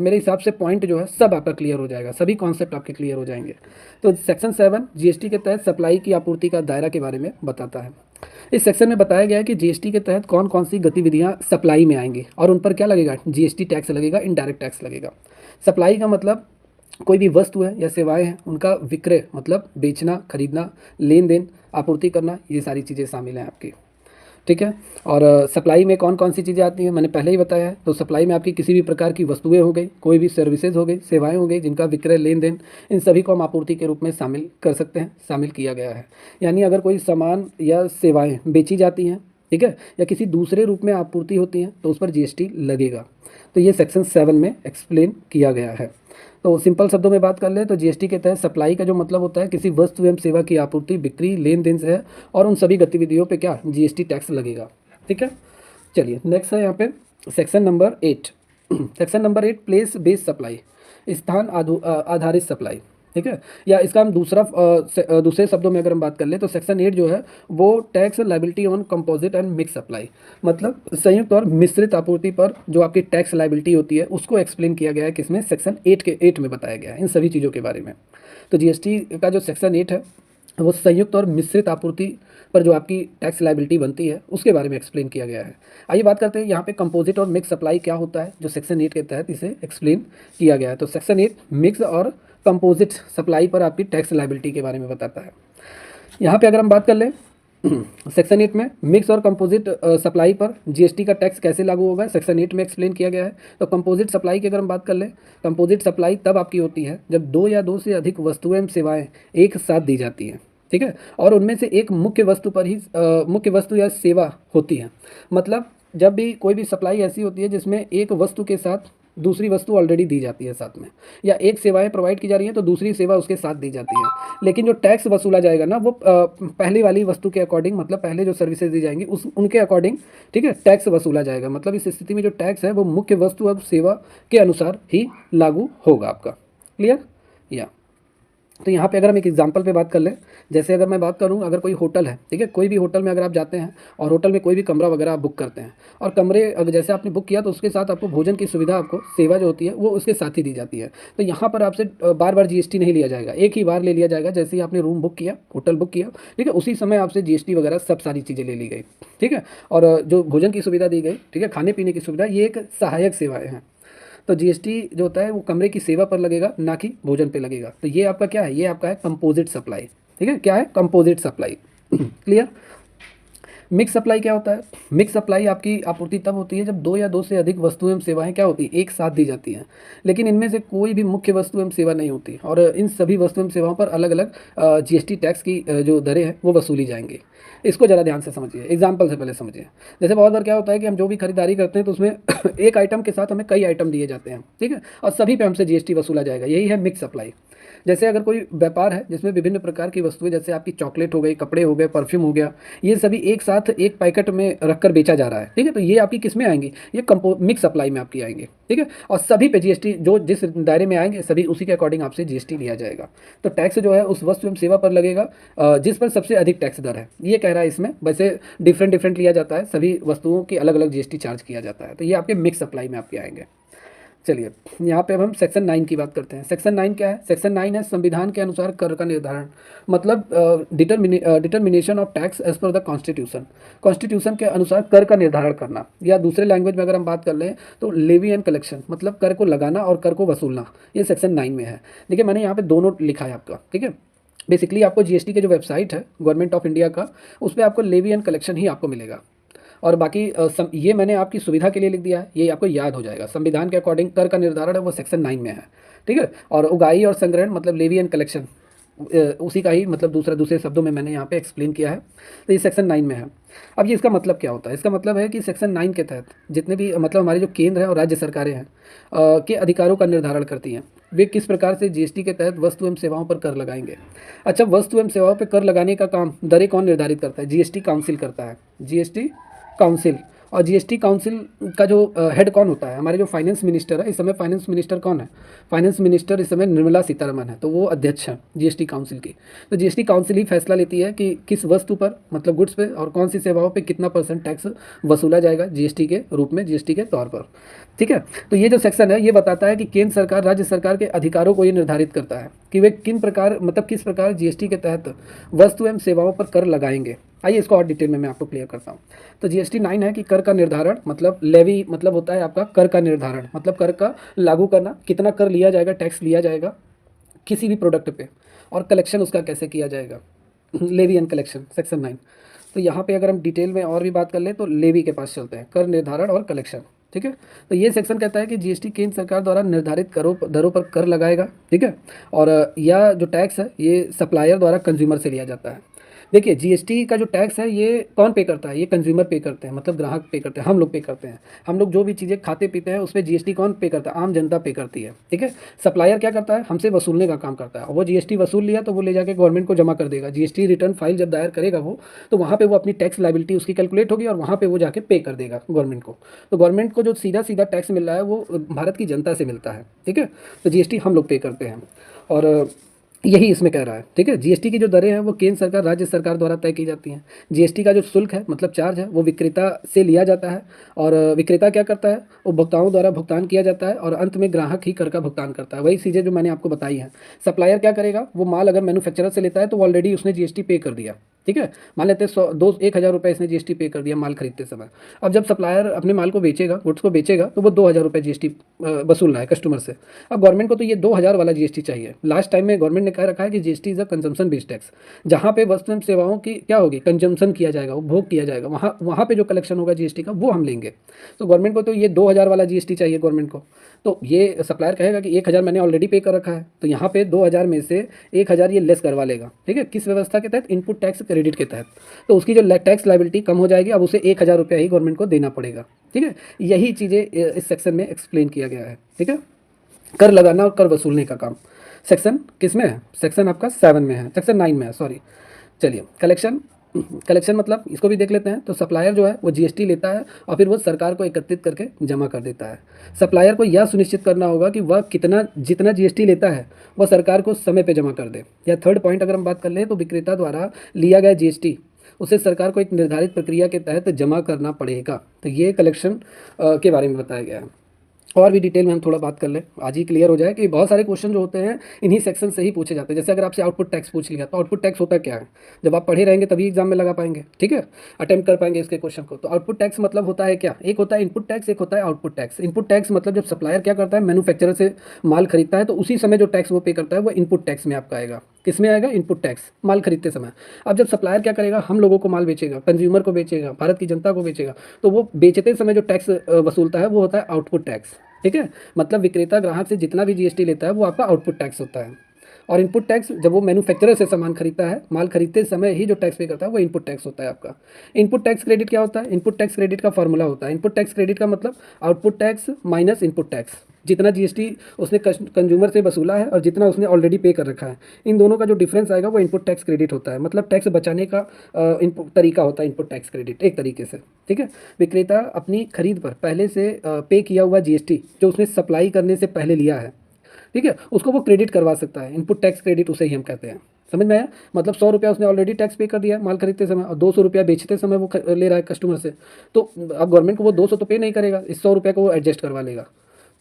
मेरे हिसाब से पॉइंट जो है सब आपका क्लियर हो जाएगा, सभी कॉन्सेप्ट आपके क्लियर हो जाएंगे। तो सेक्शन 7 जीएसटी के तहत सप्लाई की आपूर्ति का दायरा के बारे में बताता है। इस सेक्शन में बताया गया है कि जीएसटी के तहत कौन कौन सी गतिविधियाँ सप्लाई में आएंगी और उन पर क्या लगेगा, जीएसटी टैक्स लगेगा, इनडायरेक्ट टैक्स लगेगा। सप्लाई का मतलब कोई भी वस्तु है या सेवाएं हैं उनका विक्रय मतलब बेचना, खरीदना, लेन देन, आपूर्ति करना, ये सारी चीज़ें शामिल हैं आपकी। ठीक है, और सप्लाई में कौन कौन सी चीज़ें आती हैं मैंने पहले ही बताया है। तो सप्लाई में आपकी किसी भी प्रकार की वस्तुएं हो गई, कोई भी सर्विसेज हो गई, सेवाएं हो गई, जिनका विक्रय, लेन देन, इन सभी को हम आपूर्ति के रूप में शामिल कर सकते हैं, शामिल किया गया है। यानी अगर कोई सामान या सेवाएं बेची जाती हैं, ठीक है, या किसी दूसरे रूप में आपूर्ति होती हैं तो उस पर जीएसटी लगेगा। तो ये सेक्शन 7 में एक्सप्लेन किया गया है। तो सिंपल शब्दों में बात कर ले तो जीएसटी के तहत सप्लाई का जो मतलब होता है किसी वस्तु एवं सेवा की आपूर्ति, बिक्री, लेन देन से है, और उन सभी गतिविधियों पे क्या जीएसटी टैक्स लगेगा। ठीक है, चलिए नेक्स्ट है यहाँ पे section number 8। Section number 8 place based supply, स्थान आधारित सप्लाई। ठीक है, या इसका हम दूसरे शब्दों में अगर हम बात कर ले तो सेक्शन 8 जो है वो tax liability on composite and mix supply, मतलब संयुक्त और मिश्रित आपूर्ति पर जो आपकी टैक्स लायबिलिटी होती है उसको एक्सप्लेन किया गया है, किसमें, सेक्शन 8 में बताया गया है इन सभी चीज़ों के बारे में। तो जीएसटी का जो सेक्शन 8 है वो संयुक्त और मिश्रित आपूर्ति पर जो आपकी टैक्स लायबिलिटी बनती है उसके बारे में एक्सप्लेन किया गया है। आइए बात करते हैं यहाँ पे कंपोजिट और मिक्स सप्लाई क्या होता है, जो सेक्शन 8 के तहत इसे एक्सप्लेन किया गया है। तो सेक्शन 8 मिक्स और कंपोजिट सप्लाई पर आपकी टैक्स लायबिलिटी के बारे में बताता है। यहाँ पे अगर हम बात कर लें सेक्शन 8 में मिक्स और कंपोजिट सप्लाई पर जीएसटी का टैक्स कैसे लागू होगा, सेक्शन 8 में एक्सप्लेन किया गया है। तो कंपोजिट सप्लाई की अगर हम बात कर लें, कंपोजिट सप्लाई तब आपकी होती है जब 2 या 2 से अधिक वस्तुएं एवं सेवाएं एक साथ दी जाती हैं, ठीक है, और उनमें से एक मुख्य वस्तु पर ही मुख्य वस्तु या सेवा होती है। मतलब जब भी कोई भी सप्लाई ऐसी होती है जिसमें एक वस्तु के साथ दूसरी वस्तु ऑलरेडी दी जाती है साथ में, या एक सेवाएं प्रोवाइड की जा रही हैं तो दूसरी सेवा उसके साथ दी जाती है। लेकिन जो टैक्स वसूला जाएगा ना वो पहले वाली वस्तु के अकॉर्डिंग, मतलब पहले जो सर्विसेज दी जाएंगी उस उनके अकॉर्डिंग, ठीक है, टैक्स वसूला जाएगा। मतलब इस स्थिति में जो टैक्स है वो मुख्य वस्तु और सेवा के अनुसार ही लागू होगा आपका। क्लियर? या तो यहाँ पे अगर हम एक एग्जांपल पे बात कर लें, जैसे अगर मैं बात करूँ, अगर कोई होटल है, ठीक है, कोई भी होटल में अगर आप जाते हैं और होटल में कोई भी कमरा वगैरह आप बुक करते हैं, और कमरे अगर जैसे आपने बुक किया तो उसके साथ आपको भोजन की सुविधा, आपको सेवा जो होती है वो उसके साथ ही दी जाती है। तो यहाँ पर आपसे बार बार जीएसटी नहीं लिया जाएगा, एक ही बार ले लिया जाएगा। जैसे ही आपने रूम बुक किया, होटल बुक किया, ठीक है, उसी समय आपसे जीएसटी वगैरह सब सारी चीज़ें ले ली गई, ठीक है। और जो भोजन की सुविधा दी गई, ठीक है, खाने पीने की सुविधा, ये एक सहायक सेवाएँ हैं। तो जीएसटी जो होता है वो कमरे की सेवा पर लगेगा, ना कि भोजन पे लगेगा। तो ये आपका क्या है? ये आपका है कंपोजिट सप्लाई, ठीक है। क्या है? Composite supply. Clear? Mix supply क्या होता है? मिक्स सप्लाई आपकी आपूर्ति तब होती है जब दो या दो से अधिक वस्तुएं एवं सेवाएं क्या होती हैं, एक साथ दी जाती हैं, लेकिन इनमें से कोई भी मुख्य वस्तु एवं सेवा नहीं होती, और इन सभी वस्तु एवं सेवाओं पर अलग अलग जीएसटी टैक्स की जो दरें हैं वो वसूली जाएंगी। इसको ज़रा ध्यान से समझिए, एग्जाम्पल से पहले समझिए। जैसे बहुत बार क्या होता है कि हम जो भी खरीदारी करते हैं तो उसमें एक आइटम के साथ हमें कई आइटम दिए जाते हैं, ठीक है, और सभी पे हमसे जीएसटी वसूला जाएगा। यही है मिक्स सप्लाई। जैसे अगर कोई व्यापार है जिसमें विभिन्न प्रकार की वस्तुएं, जैसे आपकी चॉकलेट हो गई, कपड़े हो गए, परफ्यूम हो गया, ये सभी एक साथ एक पैकेट में रखकर बेचा जा रहा है, ठीक है, तो ये आपकी किस में आएंगी? ये मिक्स सप्लाई में आपकी आएंगे, ठीक है। और सभी पे जीएसटी जो जिस दायरे में आएंगे सभी उसी के अकॉर्डिंग आपसे जीएसटी लिया जाएगा। तो टैक्स जो है उस वस्तु एवं सेवा पर लगेगा जिस पर सबसे अधिक टैक्स दर है, ये कह रहा है इसमें। वैसे डिफरेंट डिफरेंट लिया जाता है, सभी वस्तुओं की अलग अलग जीएसटी चार्ज किया जाता है। तो ये आपके मिक्स सप्लाई में आपके आएंगे। चलिए यहाँ पे अब हम सेक्शन 9 की बात करते हैं। सेक्शन 9 क्या है? सेक्शन 9 है संविधान के अनुसार कर का निर्धारण, मतलब determination of tax as per the constitution. Constitution के अनुसार कर का निर्धारण करना, या दूसरे लैंग्वेज में अगर हम बात कर लें तो लेवी एंड कलेक्शन, मतलब कर को लगाना और कर को वसूलना, ये सेक्शन 9 में है। देखिए मैंने यहाँ पे दोनों लिखा है आपका, ठीक है। बेसिकली आपको जीएसटी के जो वेबसाइट है गवर्नमेंट ऑफ इंडिया का, उस पर आपको लेवी एंड कलेक्शन ही आपको मिलेगा। और बाकी ये मैंने आपकी सुविधा के लिए लिख दिया है, ये आपको याद हो जाएगा। संविधान के अकॉर्डिंग कर का निर्धारण है वो सेक्शन 9 में है, ठीक है। और उगाही और संग्रहण मतलब लेवी एंड कलेक्शन उसी का ही मतलब दूसरे शब्दों में मैंने यहाँ पे एक्सप्लेन किया है। तो ये सेक्शन 9 में है। अब ये इसका मतलब क्या होता है? इसका मतलब है कि सेक्शन 9 के तहत जितने भी मतलब हमारे जो केंद्र है और राज्य सरकारें हैं के अधिकारों का निर्धारण करती हैं, वे किस प्रकार से जीएसटी के तहत वस्तु एवं सेवाओं पर कर लगाएंगे। अच्छा, वस्तु एवं सेवाओं पर कर लगाने का काम दरें कौन निर्धारित करता है? जीएसटी काउंसिल करता है, जीएसटी काउंसिल। और जीएसटी काउंसिल का जो हेड कौन होता है? हमारे जो फाइनेंस मिनिस्टर है इस समय, फाइनेंस मिनिस्टर कौन है? फाइनेंस मिनिस्टर इस समय निर्मला सीतारमन है, तो वो अध्यक्ष है जीएसटी काउंसिल की। तो जीएसटी काउंसिल ही फैसला लेती है कि किस वस्तु पर मतलब गुड्स पे और कौन सी सेवाओं पे कितना % टैक्स वसूला जाएगा जीएसटी के रूप में, जीएसटी के तौर पर, ठीक है। तो ये जो सेक्शन है ये बताता है कि केंद्र सरकार राज्य सरकार के अधिकारों को ये निर्धारित करता है कि वे किस प्रकार जीएसटी के तहत वस्तु एवं सेवाओं पर कर लगाएंगे। आइए इसको और डिटेल में मैं आपको क्लियर करता हूँ। तो जीएसटी 9 है कि कर का निर्धारण, मतलब लेवी मतलब होता है आपका कर का निर्धारण, मतलब कर का लागू करना, कितना कर लिया जाएगा, टैक्स लिया जाएगा किसी भी प्रोडक्ट पे, और कलेक्शन उसका कैसे किया जाएगा, लेवी एंड कलेक्शन, सेक्शन 9। तो यहाँ पे अगर हम डिटेल में और भी बात कर लें तो लेवी के पास चलते हैं, कर निर्धारण और कलेक्शन, ठीक है। तो ये सेक्शन कहता है कि जीएसटी केंद्र सरकार द्वारा निर्धारित दरों पर कर लगाएगा, ठीक है। और यह जो टैक्स है ये सप्लायर द्वारा कंज्यूमर से लिया जाता है। देखिए जीएसटी का जो टैक्स है ये कौन पे करता है? ये कंज्यूमर पे करते हैं, मतलब ग्राहक पे करते हैं, हम लोग पे करते हैं। हम लोग जो भी चीज़ें खाते पीते हैं उस पर जीएसटी कौन पे करता है? आम जनता पे करती है, ठीक है। सप्लायर क्या करता है? हमसे वसूलने का काम करता है। वो जीएसटी वसूल लिया तो वो ले जाके गवर्नमेंट को जमा कर देगा। जीएसटी रिटर्न फाइल जब दायर करेगा वो, तो वहाँ पे वो अपनी टैक्स लायबिलिटी उसकी कैलकुलेट होगी और वहाँ पे वो जाके पे कर देगा गवर्नमेंट को। तो गवर्नमेंट को जो सीधा सीधा टैक्स मिल रहा है वो भारत की जनता से मिलता है, ठीक है। तो जीएसटी हम लोग पे करते हैं, और यही इसमें कह रहा है, ठीक है। जीएसटी की जो दरें हैं वो केंद्र सरकार राज्य सरकार द्वारा तय की जाती हैं। जीएसटी का जो शुल्क है मतलब चार्ज है वो विक्रेता से लिया जाता है, और विक्रेता क्या करता है? उपभोक्ताओं द्वारा भुगतान किया जाता है, और अंत में ग्राहक ही कर का भुगतान करता है। वही चीज़ें जो मैंने आपको बताई हैं। सप्लायर क्या करेगा? वो माल अगर मैन्युफैक्चरर से लेता है तो ऑलरेडी उसने जीएसटी पे कर दिया, ठीक है। मान लेते हैं 1,000 रुपये इसने जीएसटी पे कर दिया माल खरीदते समय। अब जब सप्लायर अपने माल को बेचेगा, गुड्स को बेचेगा, तो वो 2,000 रुपये जीएसटी वसूल रहा है कस्टमर से। अब गवर्नमेंट को तो ये 2,000 वाला जीएसटी चाहिए। लास्ट टाइम में गवर्नमेंट ने कह रखा है कि GST is a consumption based tax, जहाँ पे वस्तु एवं सेवाओं की क्या होगी? कंजम्पशन किया जाएगा, उपभोग किया जाएगा, वहाँ पे जो कलेक्शन होगा जीएसटी का वो हम लेंगे। तो गवर्नमेंट को तो ये 2,000 वाला जीएसटी चाहिए गवर्नमेंट को। तो ये सप्लायर कहेगा कि 1,000 मैंने ऑलरेडी पे कर रखा है, तो यहाँ पे 2,000 में से 1,000 ये लेस करवा लेगा, ठीक है। किस व्यवस्था के तहत? इनपुट टैक्स क्रेडिट के तहत, तो उसकी जो टैक्स लाइबिलिटी कम हो जाएगी, अब उसे 1,000 रुपया ही गवर्नमेंट को देना पड़ेगा। ठीक है, यही चीज़ें इस सेक्शन में एक्सप्लेन किया गया है। ठीक है, कर लगाना और कर वसूलने का काम सेक्शन किस में है? सेक्शन आपका 7 में है, सेक्शन 9 में है, सॉरी। चलिए, कलेक्शन। कलेक्शन मतलब इसको भी देख लेते हैं। तो सप्लायर जो है वो जीएसटी लेता है और फिर वो सरकार को एकत्रित करके जमा कर देता है। सप्लायर को यह सुनिश्चित करना होगा कि वह जितना जीएसटी लेता है वह सरकार को समय पे जमा कर दे। या थर्ड पॉइंट अगर हम बात कर लें तो विक्रेता द्वारा लिया गया जीएसटी उसे सरकार को एक निर्धारित प्रक्रिया के तहत जमा करना पड़ेगा। तो ये कलेक्शन के बारे में बताया गया है। और भी डिटेल में हम थोड़ा बात कर लें, आज ही क्लियर हो जाए कि बहुत सारे क्वेश्चन जो होते हैं इन्हीं सेक्शन से ही पूछे जाते हैं। जैसे अगर आपसे आउटपुट टैक्स पूछ लिया तो आउटपुट टैक्स होता क्या है? जब आप पढ़े रहेंगे तभी एग्जाम में लगा पाएंगे। ठीक है, अटेम्प्ट कर पाएंगे इसके क्वेश्चन को। तो आउटपुट टैक्स मतलब होता है क्या? एक होता है इनपुट टैक्स, एक होता है आउटपुट टैक्स। इनपुट टैक्स मतलब जब सप्लायर क्या करता है, मैन्युफैक्चरर से माल खरीदता है तो उसी समय जो टैक्स वो पे करता है वो इनपुट टैक्स में आपका आएगा। किस में आएगा? इनपुट टैक्स, माल खरीदते समय। अब जब सप्लायर क्या करेगा, हम लोगों को माल बेचेगा, कंज्यूमर को बेचेगा, भारत की जनता को बेचेगा, तो वो बेचते समय जो टैक्स वसूलता है वो होता है आउटपुट टैक्स। ठीक है, मतलब विक्रेता ग्राहक से जितना भी जीएसटी लेता है वो आपका आउटपुट टैक्स होता है। और इनपुट टैक्स जब वो मैन्युफैक्चरर से सामान खरीदता है, माल खरीदते समय ही जो टैक्स पे करता है वो इनपुट टैक्स होता है आपका। इनपुट टैक्स क्रेडिट क्या होता है? इनपुट टैक्स क्रेडिट का फॉर्मूला होता है। इनपुट टैक्स क्रेडिट का मतलब output tax minus input tax. जितना जीएसटी उसने कंज्यूमर से वसूला है और जितना उसने ऑलरेडी पे कर रखा है, इन दोनों का जो डिफरेंस आएगा वो इनपुट टैक्स क्रेडिट होता है। मतलब टैक्स बचाने का इनपुट तरीका होता है इनपुट टैक्स क्रेडिट, एक तरीके से। ठीक है, विक्रेता अपनी खरीद पर पहले से पे किया हुआ जीएसटी जो उसने सप्लाई करने से पहले लिया है, ठीक है, उसको वो क्रेडिट करवा सकता है। इनपुट टैक्स क्रेडिट उसे ही हम कहते हैं। समझ में आया? मतलब 100 रुपया उसने ऑलरेडी टैक्स पे कर दिया माल खरीदते समय और 200 रुपया बेचते समय वो ले रहा है कस्टमर से, तो अब गवर्नमेंट को वो 200 तो पे नहीं करेगा, इस 100 रुपये को वो एडजस्ट करवा लेगा।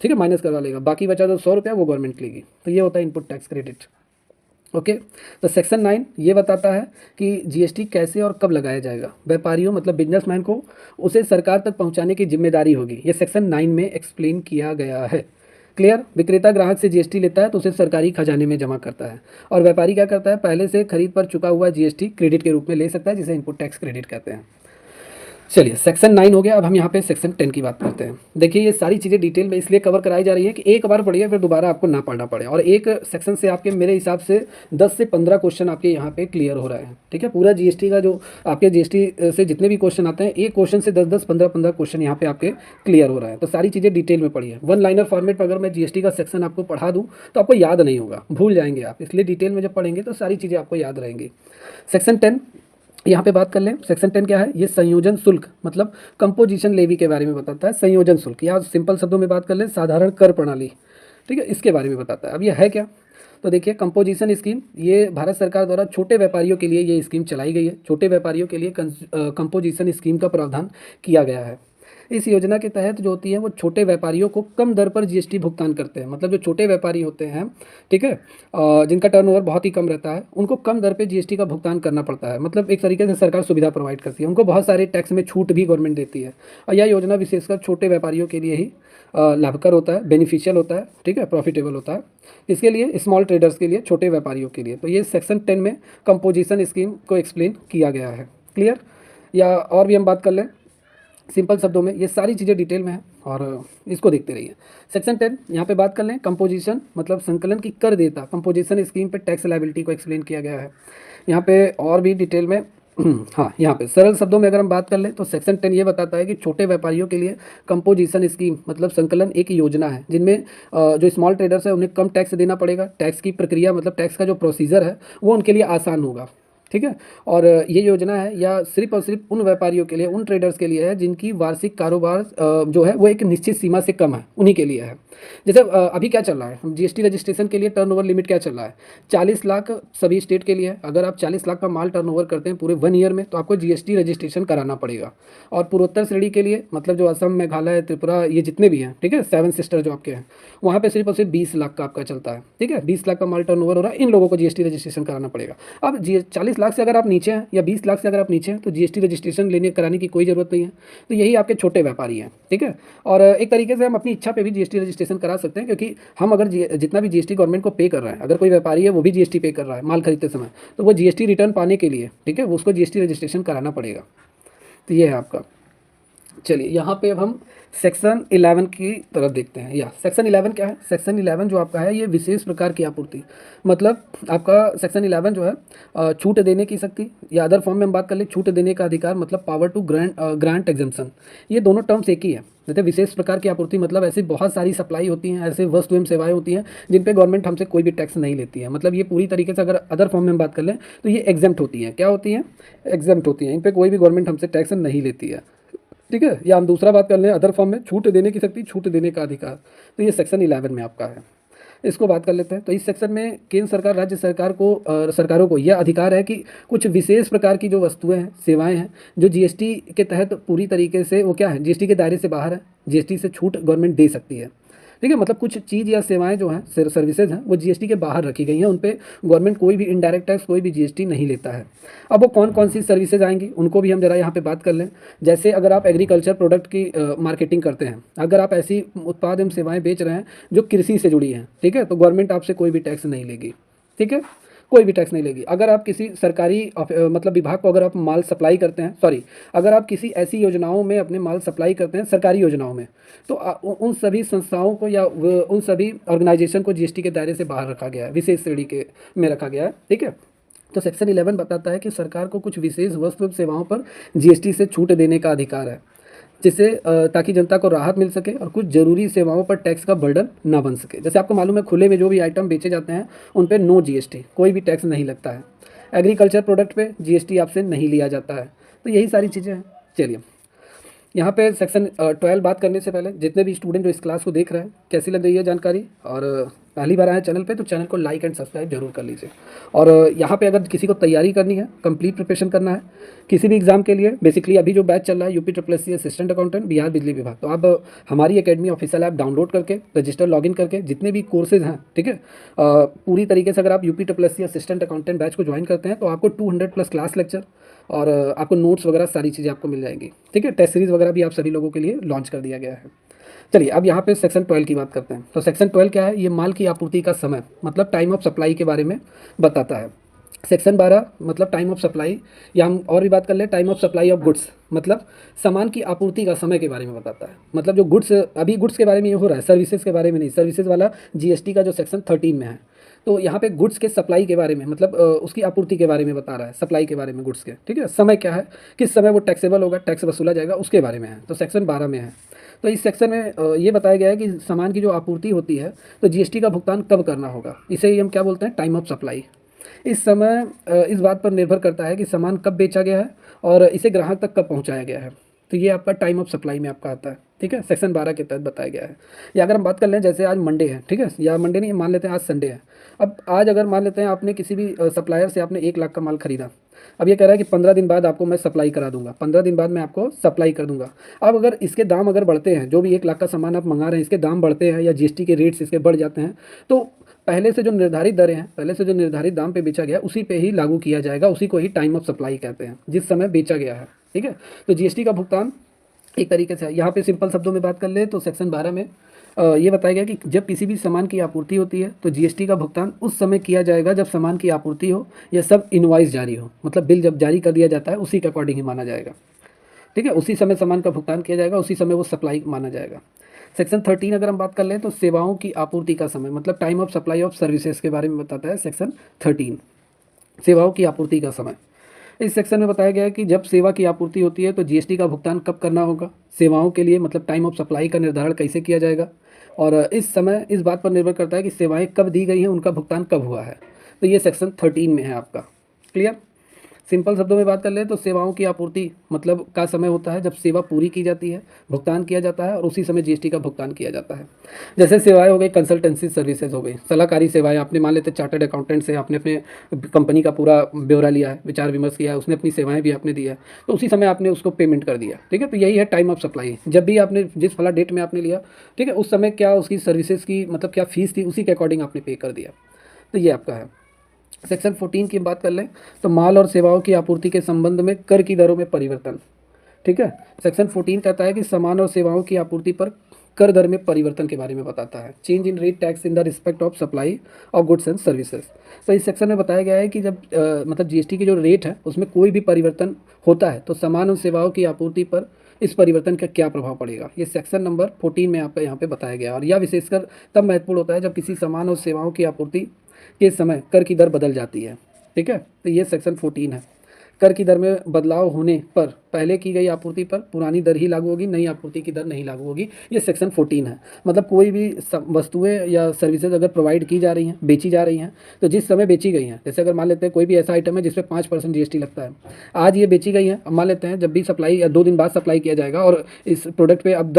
ठीक है, माइनस करवा लेगा, बाकी बचा जो 100 रुपया वो गवर्नमेंट लेगी। तो ये होता है इनपुट टैक्स क्रेडिट। ओके, तो सेक्शन 9 ये बताता है कि जीएसटी कैसे और कब लगाया जाएगा। व्यापारियों मतलब बिजनेसमैन को उसे सरकार तक पहुंचाने की जिम्मेदारी होगी। ये सेक्शन 9 में एक्सप्लेन किया गया है। क्लियर? विक्रेता ग्राहक से जीएसटी लेता है तो उसे सरकारी खजाने में जमा करता है। और व्यापारी क्या करता है, पहले से खरीद पर चुका हुआ जीएसटी क्रेडिट के रूप में ले सकता है, जिसे इनपुट टैक्स क्रेडिट कहते हैं। चलिए, सेक्शन 9 हो गया। अब हम यहाँ पे सेक्शन 10 की बात करते हैं। देखिए, ये सारी चीज़ें डिटेल में इसलिए कवर कराई जा रही है कि एक बार पढ़िए फिर दोबारा आपको ना पढ़ना पड़े। और एक सेक्शन से आपके मेरे हिसाब से 10 से 15 क्वेश्चन आपके यहाँ पे क्लियर हो रहे हैं। ठीक है, पूरा जीएसटी का जो आपके जीएसटी से जितने भी क्वेश्चन आते हैं, एक क्वेश्चन से 10-10, 15-15 क्वेश्चन यहाँ पे आपके क्लियर हो रहे हैं। तो सारी चीज़ें डिटेल में पढ़िए। वन लाइनर फॉर्मेट में अगर मैं जीएसटी का सेक्शन आपको पढ़ा दूँ तो आपको याद नहीं होगा, भूल जाएंगे आप। इसलिए डिटेल में जब पढ़ेंगे तो सारी चीज़ें आपको याद रहेंगी। सेक्शन 10 यहाँ पे बात कर लें। सेक्शन 10 क्या है? ये संयोजन शुल्क मतलब कंपोजिशन लेवी के बारे में बताता है। संयोजन शुल्क या सिंपल शब्दों में बात कर लें साधारण कर प्रणाली, ठीक है, इसके बारे में बताता है। अब ये है क्या? तो देखिए, कंपोजिशन स्कीम ये भारत सरकार द्वारा छोटे व्यापारियों के लिए ये स्कीम चलाई गई है। छोटे व्यापारियों के लिए कंपोजिशन स्कीम का प्रावधान किया गया है। इस योजना के तहत जो होती है वो छोटे व्यापारियों को कम दर पर जीएसटी भुगतान करते हैं। मतलब जो छोटे व्यापारी होते हैं, ठीक है, जिनका टर्नओवर बहुत ही कम रहता है, उनको कम दर पे जीएसटी का भुगतान करना पड़ता है। मतलब एक तरीके से सरकार सुविधा प्रोवाइड करती है, उनको बहुत सारे टैक्स में छूट भी गवर्नमेंट देती है। और यह योजना विशेषकर छोटे व्यापारियों के लिए ही लाभकर होता है, बेनिफिशियल होता है, ठीक है, प्रॉफिटेबल होता है। इसके लिए स्मॉल ट्रेडर्स के लिए, छोटे व्यापारियों के लिए। तो ये सेक्शन 10 में कंपोजिशन स्कीम को एक्सप्लेन किया गया है। क्लियर? या और भी हम बात कर लें सिंपल शब्दों में, ये सारी चीज़ें डिटेल में है और इसको देखते रहिए। सेक्शन 10 यहाँ पे बात कर लें कंपोजिशन मतलब संकलन की कर देता। कंपोजिशन स्कीम पे टैक्स लायबिलिटी को एक्सप्लेन किया गया है यहाँ पे और भी डिटेल में। हाँ, यहाँ पे सरल शब्दों में अगर हम बात कर लें तो सेक्शन 10 ये बताता है कि छोटे व्यापारियों के लिए कंपोजिशन स्कीम मतलब संकलन एक योजना है जिनमें जो स्मॉल ट्रेडर्स है उन्हें कम टैक्स देना पड़ेगा। टैक्स की प्रक्रिया मतलब टैक्स का जो प्रोसीजर है वो उनके लिए आसान होगा। ठीक है, और ये योजना है या सिर्फ और सिर्फ उन व्यापारियों के लिए, उन ट्रेडर्स के लिए है जिनकी वार्षिक कारोबार जो है वो एक निश्चित सीमा से कम है, उन्हीं के लिए है। जैसे अभी क्या चल रहा है, जीएसटी रजिस्ट्रेशन के लिए टर्नओवर लिमिट क्या चल रहा है? 40 लाख सभी स्टेट के लिए। अगर आप 40 लाख का माल टर्नओवर करते हैं पूरे 1 ईयर में तो आपको जीएसटी रजिस्ट्रेशन कराना पड़ेगा। और पूर्वोत्तर श्रेणी के लिए मतलब जो असम, मेघालय, त्रिपुरा, ये जितने भी हैं, ठीक है, 7 सिस्टर जो आपके हैं, वहाँ पे सिर्फ और सिर्फ 20 लाख का आपका चलता है। ठीक है, 20 लाख का माल टर्नओवर हो रहा है, इन लोगों को जीएसटी रजिस्ट्रेशन कराना पड़ेगा। अब 40 लाख से अगर आप नीचे हैं या 20 लाख से अगर आप नीचे हैं तो जीएसटी रजिस्ट्रेशन कराने की कोई ज़रूरत नहीं है। तो यही आपके छोटे व्यापारी हैं। ठीक है, और एक तरीके से हम अपनी इच्छा पे भी जीएसटी रजिस्ट्रेशन करा सकते हैं, क्योंकि हम अगर जितना भी जीएसटी गवर्नमेंट को पे कर रहा है, अगर कोई व्यापारी है वो भी जीएसटी पे कर रहा है माल खरीदते समय, तो वो जीएसटी रिटर्न पाने के लिए, ठीक है, उसको जीएसटी रजिस्ट्रेशन कराना पड़ेगा। तो ये है आपका। चलिए यहाँ पे अब हम सेक्शन 11 की तरफ देखते हैं। या सेक्शन 11 क्या है? सेक्शन 11 जो आपका है ये विशेष प्रकार की आपूर्ति, मतलब आपका सेक्शन 11 जो है छूट देने की शक्ति, या अदर फॉर्म में हम बात कर ले छूट देने का अधिकार, मतलब पावर टू ग्रांट एग्जम्पशन। ये दोनों टर्म्स एक ही है। जैसे विशेष प्रकार की आपूर्ति मतलब ऐसी बहुत सारी सप्लाई होती हैं, ऐसे वस्तु एवं सेवाएं होती हैं जिन पे गवर्नमेंट हमसे कोई भी टैक्स नहीं लेती है। मतलब ये पूरी तरीके से अगर अदर फॉर्म में हम बात कर लें तो ये एग्जेम्प्ट होती हैं। क्या होती हैं? एग्जेम्प्ट होती हैं। इन पे कोई भी गवर्नमेंट हमसे टैक्स नहीं लेती है। ठीक है। या हम दूसरा बात कर लें अदर फॉर्म में छूट देने की शक्ति, छूट देने का अधिकार, तो ये सेक्शन 11 में आपका है। इसको बात कर लेते हैं। तो इस सेक्शन में केंद्र सरकार राज्य सरकार को सरकारों को यह अधिकार है कि कुछ विशेष प्रकार की जो वस्तुएं हैं, सेवाएं हैं, जो जीएसटी के तहत पूरी तरीके से वो क्या है, जीएसटी के दायरे से बाहर है, जीएसटी से छूट गवर्नमेंट दे सकती है। ठीक है। मतलब कुछ चीज़ या सेवाएं जो हैं, सर्विसेज हैं, वो जीएसटी के बाहर रखी गई हैं। उन पे गवर्नमेंट कोई भी इनडायरेक्ट टैक्स, कोई भी जीएसटी नहीं लेता है। अब वो कौन कौन सी सर्विसेज आएंगी उनको भी हम जरा यहाँ पे बात कर लें। जैसे अगर आप एग्रीकल्चर प्रोडक्ट की मार्केटिंग करते हैं, अगर आप ऐसी उत्पाद एवं सेवाएं बेच रहे हैं जो कृषि से जुड़ी हैं, ठीक है, तो गवर्नमेंट आपसे कोई भी टैक्स नहीं लेगी। ठीक है, कोई भी टैक्स नहीं लेगी। अगर आप किसी सरकारी मतलब विभाग को अगर आप माल सप्लाई करते हैं, सॉरी, अगर आप किसी ऐसी योजनाओं में अपने माल सप्लाई करते हैं, सरकारी योजनाओं में, तो उन सभी संस्थाओं को या उन सभी ऑर्गेनाइजेशन को जीएसटी के दायरे से बाहर रखा गया है, विशेष श्रेणी के में रखा गया है। ठीक है। तो सेक्शन 11 बताता है कि सरकार को कुछ विशेष वस्तु एवं सेवाओं पर जीएसटी से छूट देने का अधिकार है, जिससे ताकि जनता को राहत मिल सके और कुछ जरूरी सेवाओं पर टैक्स का बर्डन ना बन सके। जैसे आपको मालूम है खुले में जो भी आइटम बेचे जाते हैं उन पे नो जीएसटी, कोई भी टैक्स नहीं लगता है। एग्रीकल्चर प्रोडक्ट पे जीएसटी आपसे नहीं लिया जाता है। तो यही सारी चीज़ें हैं। चलिए यहाँ पे सेक्शन 12 बात करने से पहले जितने भी स्टूडेंट जो इस क्लास को देख रहे हैं, कैसी लग रही है जानकारी, और पहली बार आए चैनल पे तो चैनल को लाइक एंड सब्सक्राइब जरूर कर लीजिए। और यहाँ पे अगर किसी को तैयारी करनी है, कंप्लीट प्रिपरेशन करना है किसी भी एग्जाम के लिए, बेसिकली अभी जो बैच चल रहा है UPSSC असिस्टेंट अकाउंटेंट बिहार बिजली विभाग, तो आप हमारी एकेडमी ऑफिशियल ऐप डाउनलोड करके रजिस्टर लॉगिन करके जितने भी कोर्सेज हैं, ठीक है, पूरी तरीके से अगर आप UPSSC असिस्टेंट अकाउंटेंट बैच को ज्वाइन करते हैं तो आपको 200+ क्लास लेक्चर और आपको नोट्स वगैरह सारी चीज़ें आपको मिल जाएंगी। ठीक है। टेस्ट सीरीज़ वगैरह भी आप सभी लोगों के लिए लॉन्च कर दिया गया है। चलिए अब यहाँ पे सेक्शन 12 की बात करते हैं। तो सेक्शन 12 क्या है? ये माल की आपूर्ति का समय, मतलब टाइम ऑफ सप्लाई के बारे में बताता है। सेक्शन 12 मतलब टाइम ऑफ सप्लाई, या हम और भी बात कर ले time of supply of goods, मतलब सामान की आपूर्ति का समय के बारे में बताता है। मतलब जो गुड्स, अभी गुड्स के बारे में ये हो रहा है, सर्विसेज के बारे में नहीं। सर्विसेज वाला जीएसटी का जो सेक्शन 13 में है, तो यहाँ पे गुड्स के सप्लाई के बारे में, मतलब उसकी आपूर्ति के बारे में बता रहा है, सप्लाई के बारे में गुड्स के। ठीक है। समय क्या है, किस समय वो टैक्सेबल होगा, टैक्स वसूला जाएगा, उसके बारे में है। तो सेक्शन 12 में है। तो इस सेक्शन में ये बताया गया है कि सामान की जो आपूर्ति होती है तो जीएसटी का भुगतान कब करना होगा। इसे ही हम क्या बोलते हैं, टाइम ऑफ सप्लाई। इस समय इस बात पर निर्भर करता है कि सामान कब बेचा गया है और इसे ग्राहक तक कब पहुंचाया गया है। तो ये आपका टाइम ऑफ सप्लाई में आपका आता है। ठीक है। सेक्शन 12 के तहत बताया गया है। या अगर हम बात कर लें, जैसे आज मंडे है, ठीक है, या मंडे नहीं, मान लेते हैं आज संडे है। अब आज अगर मान लेते हैं आपने किसी भी सप्लायर से आपने 1 लाख का माल खरीदा, अब ये कह रहा है कि 15 दिन बाद आपको मैं सप्लाई करा दूंगा, 15 दिन बाद मैं आपको सप्लाई कर दूंगा। अब अगर इसके दाम अगर बढ़ते हैं, जो भी 1 लाख का सामान आप मंगा रहे हैं, इसके दाम बढ़ते हैं या जीएसटी के रेट्स इसके बढ़ जाते हैं, तो पहले से जो निर्धारित दरें हैं, पहले से जो निर्धारित दाम पे बेचा गया उसी पे ही लागू किया जाएगा। उसी को ही टाइम ऑफ सप्लाई कहते हैं, जिस समय बेचा गया है। ठीक है। तो जीएसटी का भुगतान एक तरीके से यहाँ पे सिंपल शब्दों में बात कर ले तो सेक्शन 12 में ये बताया गया कि जब किसी भी सामान की आपूर्ति होती है तो जीएसटी का भुगतान उस समय किया जाएगा जब सामान की आपूर्ति हो या सब इनवॉइस जारी हो, मतलब बिल जब जारी कर दिया जाता है उसी के अकॉर्डिंग ही माना जाएगा। ठीक है। उसी समय सामान का भुगतान किया जाएगा, उसी समय वो सप्लाई माना जाएगा। सेक्शन 13 अगर हम बात कर लें तो सेवाओं की आपूर्ति का समय, मतलब time of supply of services के बारे में बताता है सेक्शन 13, सेवाओं की आपूर्ति का समय। इस सेक्शन में बताया गया है कि जब सेवा की आपूर्ति होती है तो जीएसटी का भुगतान कब करना होगा, सेवाओं के लिए मतलब टाइम ऑफ सप्लाई का निर्धारण कैसे किया जाएगा, और इस समय इस बात पर निर्भर करता है कि सेवाएं कब दी गई हैं, उनका भुगतान कब हुआ है। तो ये सेक्शन 13 में है आपका। क्लियर। सिंपल शब्दों में बात कर ले तो सेवाओं की आपूर्ति मतलब का समय होता है जब सेवा पूरी की जाती है, भुगतान किया जाता है और उसी समय जीएसटी का भुगतान किया जाता है। जैसे सेवाएं हो गई, कंसल्टेंसी सर्विसेज हो गई, सलाहकारी सेवाएं, आपने मान लेते चार्टर्ड अकाउंटेंट से आपने अपने कंपनी का पूरा ब्यौरा लिया है, विचार विमर्श किया है, उसने अपनी सेवाएं भी आपने दिया है, तो उसी समय आपने उसको पेमेंट कर दिया। ठीक है। तो यही है टाइम ऑफ सप्लाई। जब भी आपने जिस फला डेट में आपने लिया, ठीक है, उस समय क्या उसकी सर्विसेज की मतलब क्या फीस थी, उसी के अकॉर्डिंग आपने पे कर दिया। तो ये आपका है। सेक्शन 14 की बात कर लें तो माल और सेवाओं की आपूर्ति के संबंध में कर की दरों में परिवर्तन। ठीक है। सेक्शन 14 कहता है कि सामान और सेवाओं की आपूर्ति पर कर दर में परिवर्तन के बारे में बताता है। Change in rate tax in the respect of supply of goods and services. तो इस सेक्शन में बताया गया है कि जब मतलब जीएसटी की जो रेट है उसमें कोई भी परिवर्तन होता है तो सामान और सेवाओं की आपूर्ति पर इस परिवर्तन का क्या प्रभाव पड़ेगा। ये सेक्शन नंबर 14 में आपका यहाँ पे बताया गया है। और यह विशेषकर तब महत्वपूर्ण होता है जब किसी सामान और सेवाओं की आपूर्ति के समय कर की दर बदल जाती है। ठीक है, तो ये सेक्शन 14 है। कर की दर में बदलाव होने पर पहले की गई आपूर्ति पर पुरानी दर ही लागू होगी, नई आपूर्ति की दर नहीं लागू होगी। ये सेक्शन 14 है। मतलब कोई भी वस्तुएं या सर्विसेज अगर प्रोवाइड की जा रही हैं, बेची जा रही हैं, तो जिस समय बेची गई हैं, जैसे अगर मान लेते हैं कोई भी ऐसा आइटम है जिसपे 5% जीएसटी लगता है, आज ये बेची गई है, अब मान लेते हैं जब भी सप्लाई या 2 दिन बाद सप्लाई किया जाएगा और इस प्रोडक्ट पे अब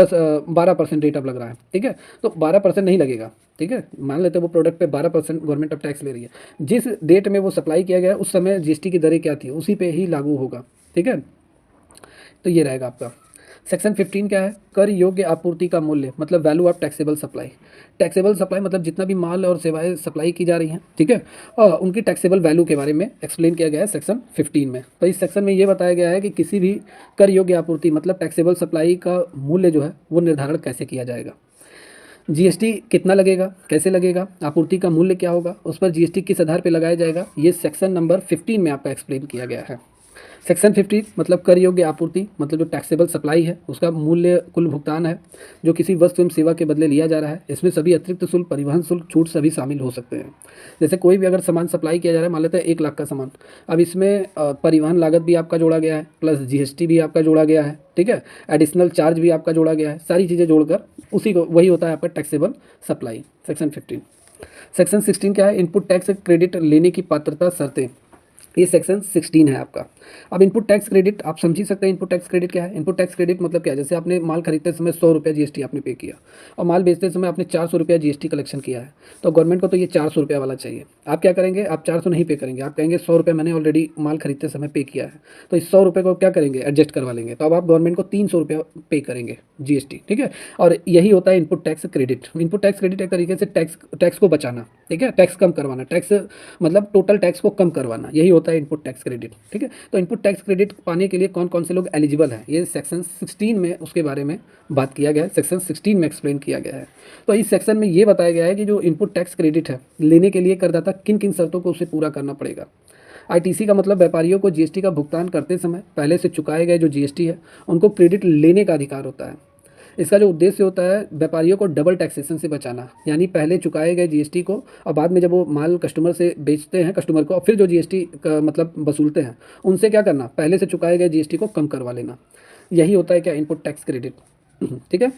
12% रेट अब लग रहा है। ठीक है, तो 12% नहीं लगेगा। ठीक है, मान लेते हैं वो प्रोडक्ट पे 12% गवर्नमेंट अब टैक्स ले रही है, जिस डेट में वो सप्लाई किया गया उस समय जीएसटी की दरें क्या थी उसी पे ही लागू होगा। ठीक है, तो ये रहेगा आपका। सेक्शन 15 क्या है? कर योग्य आपूर्ति का मूल्य, मतलब value of taxable supply. Taxable supply मतलब जितना भी माल और सेवाएं सप्लाई की जा रही हैं, ठीक है, और उनकी टैक्सेबल वैल्यू के बारे में एक्सप्लेन किया गया है सेक्शन 15 में। तो इस सेक्शन में ये बताया गया है कि किसी भी कर योग्य आपूर्ति मतलब टैक्सेबल सप्लाई का मूल्य जो है वो निर्धारण कैसे किया जाएगा। जीएसटी कितना लगेगा, कैसे लगेगा, आपूर्ति का मूल्य क्या होगा, उस पर जीएसटी किस आधार पर लगाया जाएगा, ये सेक्शन नंबर 15 में आपका एक्सप्लेन किया गया है। सेक्शन 15 मतलब कर योग्य आपूर्ति मतलब जो टैक्सेबल सप्लाई है उसका मूल्य कुल भुगतान है जो किसी वस्तु एवं सेवा के बदले लिया जा रहा है। इसमें सभी अतिरिक्त शुल्क, परिवहन शुल्क, छूट सभी शामिल हो सकते हैं। जैसे कोई भी अगर सामान सप्लाई किया जा रहा है, मान लेते हैं 1 लाख का सामान, अब इसमें परिवहन लागत भी आपका जोड़ा गया है, प्लस जीएसटी भी आपका जोड़ा गया है। ठीक है, एडिशनल चार्ज भी आपका जोड़ा गया है, सारी चीज़ें जोड़कर उसी को वही होता है आपका टैक्सेबल सप्लाई। सेक्शन 15। सेक्शन 16 क्या है? इनपुट टैक्स क्रेडिट लेने की पात्रता शर्तें। ये सेक्शन 16 है आपका। अब इनपुट टैक्स क्रेडिट आप समझ ही सकते हैं इनपुट टैक्स क्रेडिट क्या है। इनपुट टैक्स क्रेडिट मतलब क्या है? जैसे आपने माल खरीदते समय 100 रुपया जीएसटी आपने पे किया और माल बेचते समय आपने 400 रुपया जीएसटी कलेक्शन किया है, तो गवर्नमेंट को तो ये 400 रुपया वाला चाहिए। आप क्या करेंगे? आप 400 नहीं पे करेंगे, आप कहेंगे 100 रुपया मैंने ऑलरेडी माल खरीदते समय पे किया है, तो इस 100 रुपये को क्या करेंगे? एडजस्ट करवा लेंगे। तो अब आप गवर्नमेंट को 300 रुपया पे करेंगे जीएसटी। ठीक है, और यही होता है input tax credit. Input tax credit एक तरीके से टैक्स को बचाना, ठीक है, टैक्स कम करवाना, टैक्स मतलब टोटल टैक्स को कम करवाना, यही होता है इनपुट टैक्स क्रेडिट। ठीक है, तो इनपुट टैक्स क्रेडिट पाने के लिए कौन कौन से लोग एलिजिबल हैं, ये सेक्शन 16 में उसके बारे में बात किया गया है, सेक्शन 16 में एक्सप्लेन किया गया है। तो इस सेक्शन में ये बताया गया है कि जो इनपुट टैक्स क्रेडिट है लेने के लिए करदाता किन किन शर्तों को उसे पूरा करना पड़ेगा। आईटीसी का मतलब व्यापारियों को जीएसटी का भुगतान करते समय पहले से चुकाए गए जो जीएसटी है उनको क्रेडिट लेने का अधिकार होता है। इसका जो उद्देश्य होता है व्यापारियों को डबल टैक्सेशन से बचाना, यानी पहले चुकाए गए जीएसटी को और बाद में जब वो माल कस्टमर से बेचते हैं कस्टमर को और फिर जो जीएसटी का मतलब वसूलते हैं उनसे क्या करना, पहले से चुकाए गए जीएसटी को कम करवा लेना। यही होता है क्या? Input tax credit. ठीक है,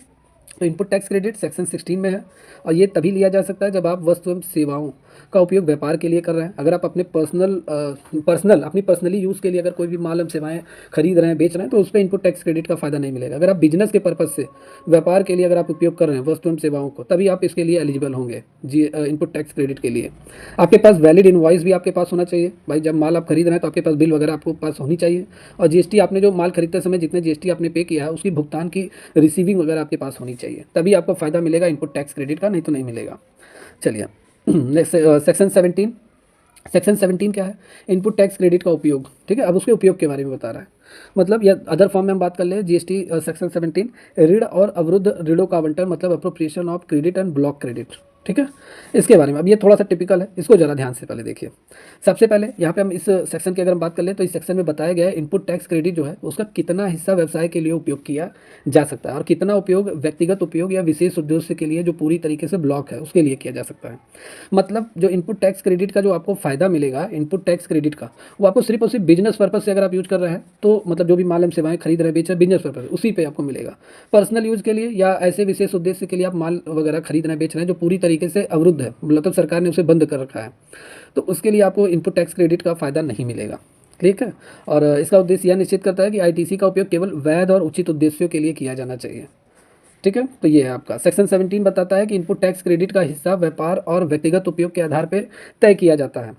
तो इनपुट टैक्स क्रेडिट सेक्शन 16 में है और ये तभी लिया जा सकता है जब आप वस्तु एवं सेवाओं का उपयोग व्यापार के लिए कर रहे हैं। अगर आप अपने अपनी पर्सनली यूज़ के लिए अगर कोई भी माल एवं सेवाएं खरीद रहे हैं, बेच रहे हैं, तो उस पर इनपुट टैक्स क्रेडिट का फायदा नहीं मिलेगा। अगर आप बिजनेस के पर्पज़ से व्यापार के लिए अगर आप उपयोग कर रहे हैं वस्तु एवं सेवाओं को, तभी आप इसके लिए एलिजिबल होंगे जी इनपुट टैक्स क्रेडिट के लिए। आपके पास वैलिड इनवॉइस भी आपके पास होना चाहिए भाई, जब माल आप खरीद रहे हैं तो आपके पास बिल वगैरह आपको पास होनी चाहिए। और जीएसटी आपने जो माल खरीदते समय जितने जीएसटी आपने पे किया है उसकी भुगतान की रिसीविंग वगैरह आपके पास होनी चाहिए, तभी आपको फ़ायदा मिलेगा इनपुट टैक्स क्रेडिट का, नहीं तो नहीं मिलेगा। चलिए नेक्स्ट सेक्शन 17। सेक्शन 17 क्या है? इनपुट टैक्स क्रेडिट का उपयोग। ठीक है, अब उसके उपयोग के बारे में बता रहा है। मतलब या अदर फॉर्म में हम बात कर ले जीएसटी सेक्शन 17 ऋण और अवरुद्ध ऋणों का आवंटन मतलब appropriation of credit and block credit. ठीक है, इसके बारे में अब ये थोड़ा सा टिपिकल है, इसको ज़रा ध्यान से पहले देखिए। सबसे पहले यहाँ पे हम इस सेक्शन की अगर हम बात कर ले तो इस सेक्शन में बताया गया है इनपुट टैक्स क्रेडिट जो है उसका कितना हिस्सा व्यवसाय के लिए उपयोग किया जा सकता है और कितना उपयोग व्यक्तिगत उपयोग या विशेष उद्देश्य के लिए जो पूरी तरीके से ब्लॉक है उसके लिए किया जा सकता है। मतलब जो इनपुट टैक्स क्रेडिट का जो आपको फायदा मिलेगा इनपुट टैक्स क्रेडिट का, वो आपको सिर्फ और सिर्फ बिजनेस पर्पज से अगर आप यूज कर रहे हैं तो मतलब जो भी माल एवं सेवाएं खरीद रहे हैं, बेच रहे हैं बिजनेस पर्पज, उसी पे आपको मिलेगा। पर्सनल यूज के लिए या ऐसे विशेष उद्देश्य के लिए आप माल वगैरह खरीद रहे हैं, बेच रहे हैं जो पूरी तरीके से अवरुद्ध है, मतलब सरकार ने उसे बंद कर रखा है, तो उसके लिए आपको इनपुट टैक्स क्रेडिट का फायदा नहीं मिलेगा। ठीक है, और इसका उद्देश्य यह निश्चित करता है कि आईटीसी का उपयोग केवल वैध और उचित उद्देश्यों के लिए किया जाना चाहिए। ठीक है, तो ये है आपका सेक्शन 17 बताता है कि इनपुट टैक्स क्रेडिट का हिस्सा व्यापार और व्यक्तिगत उपयोग के आधार पर तय किया जाता है।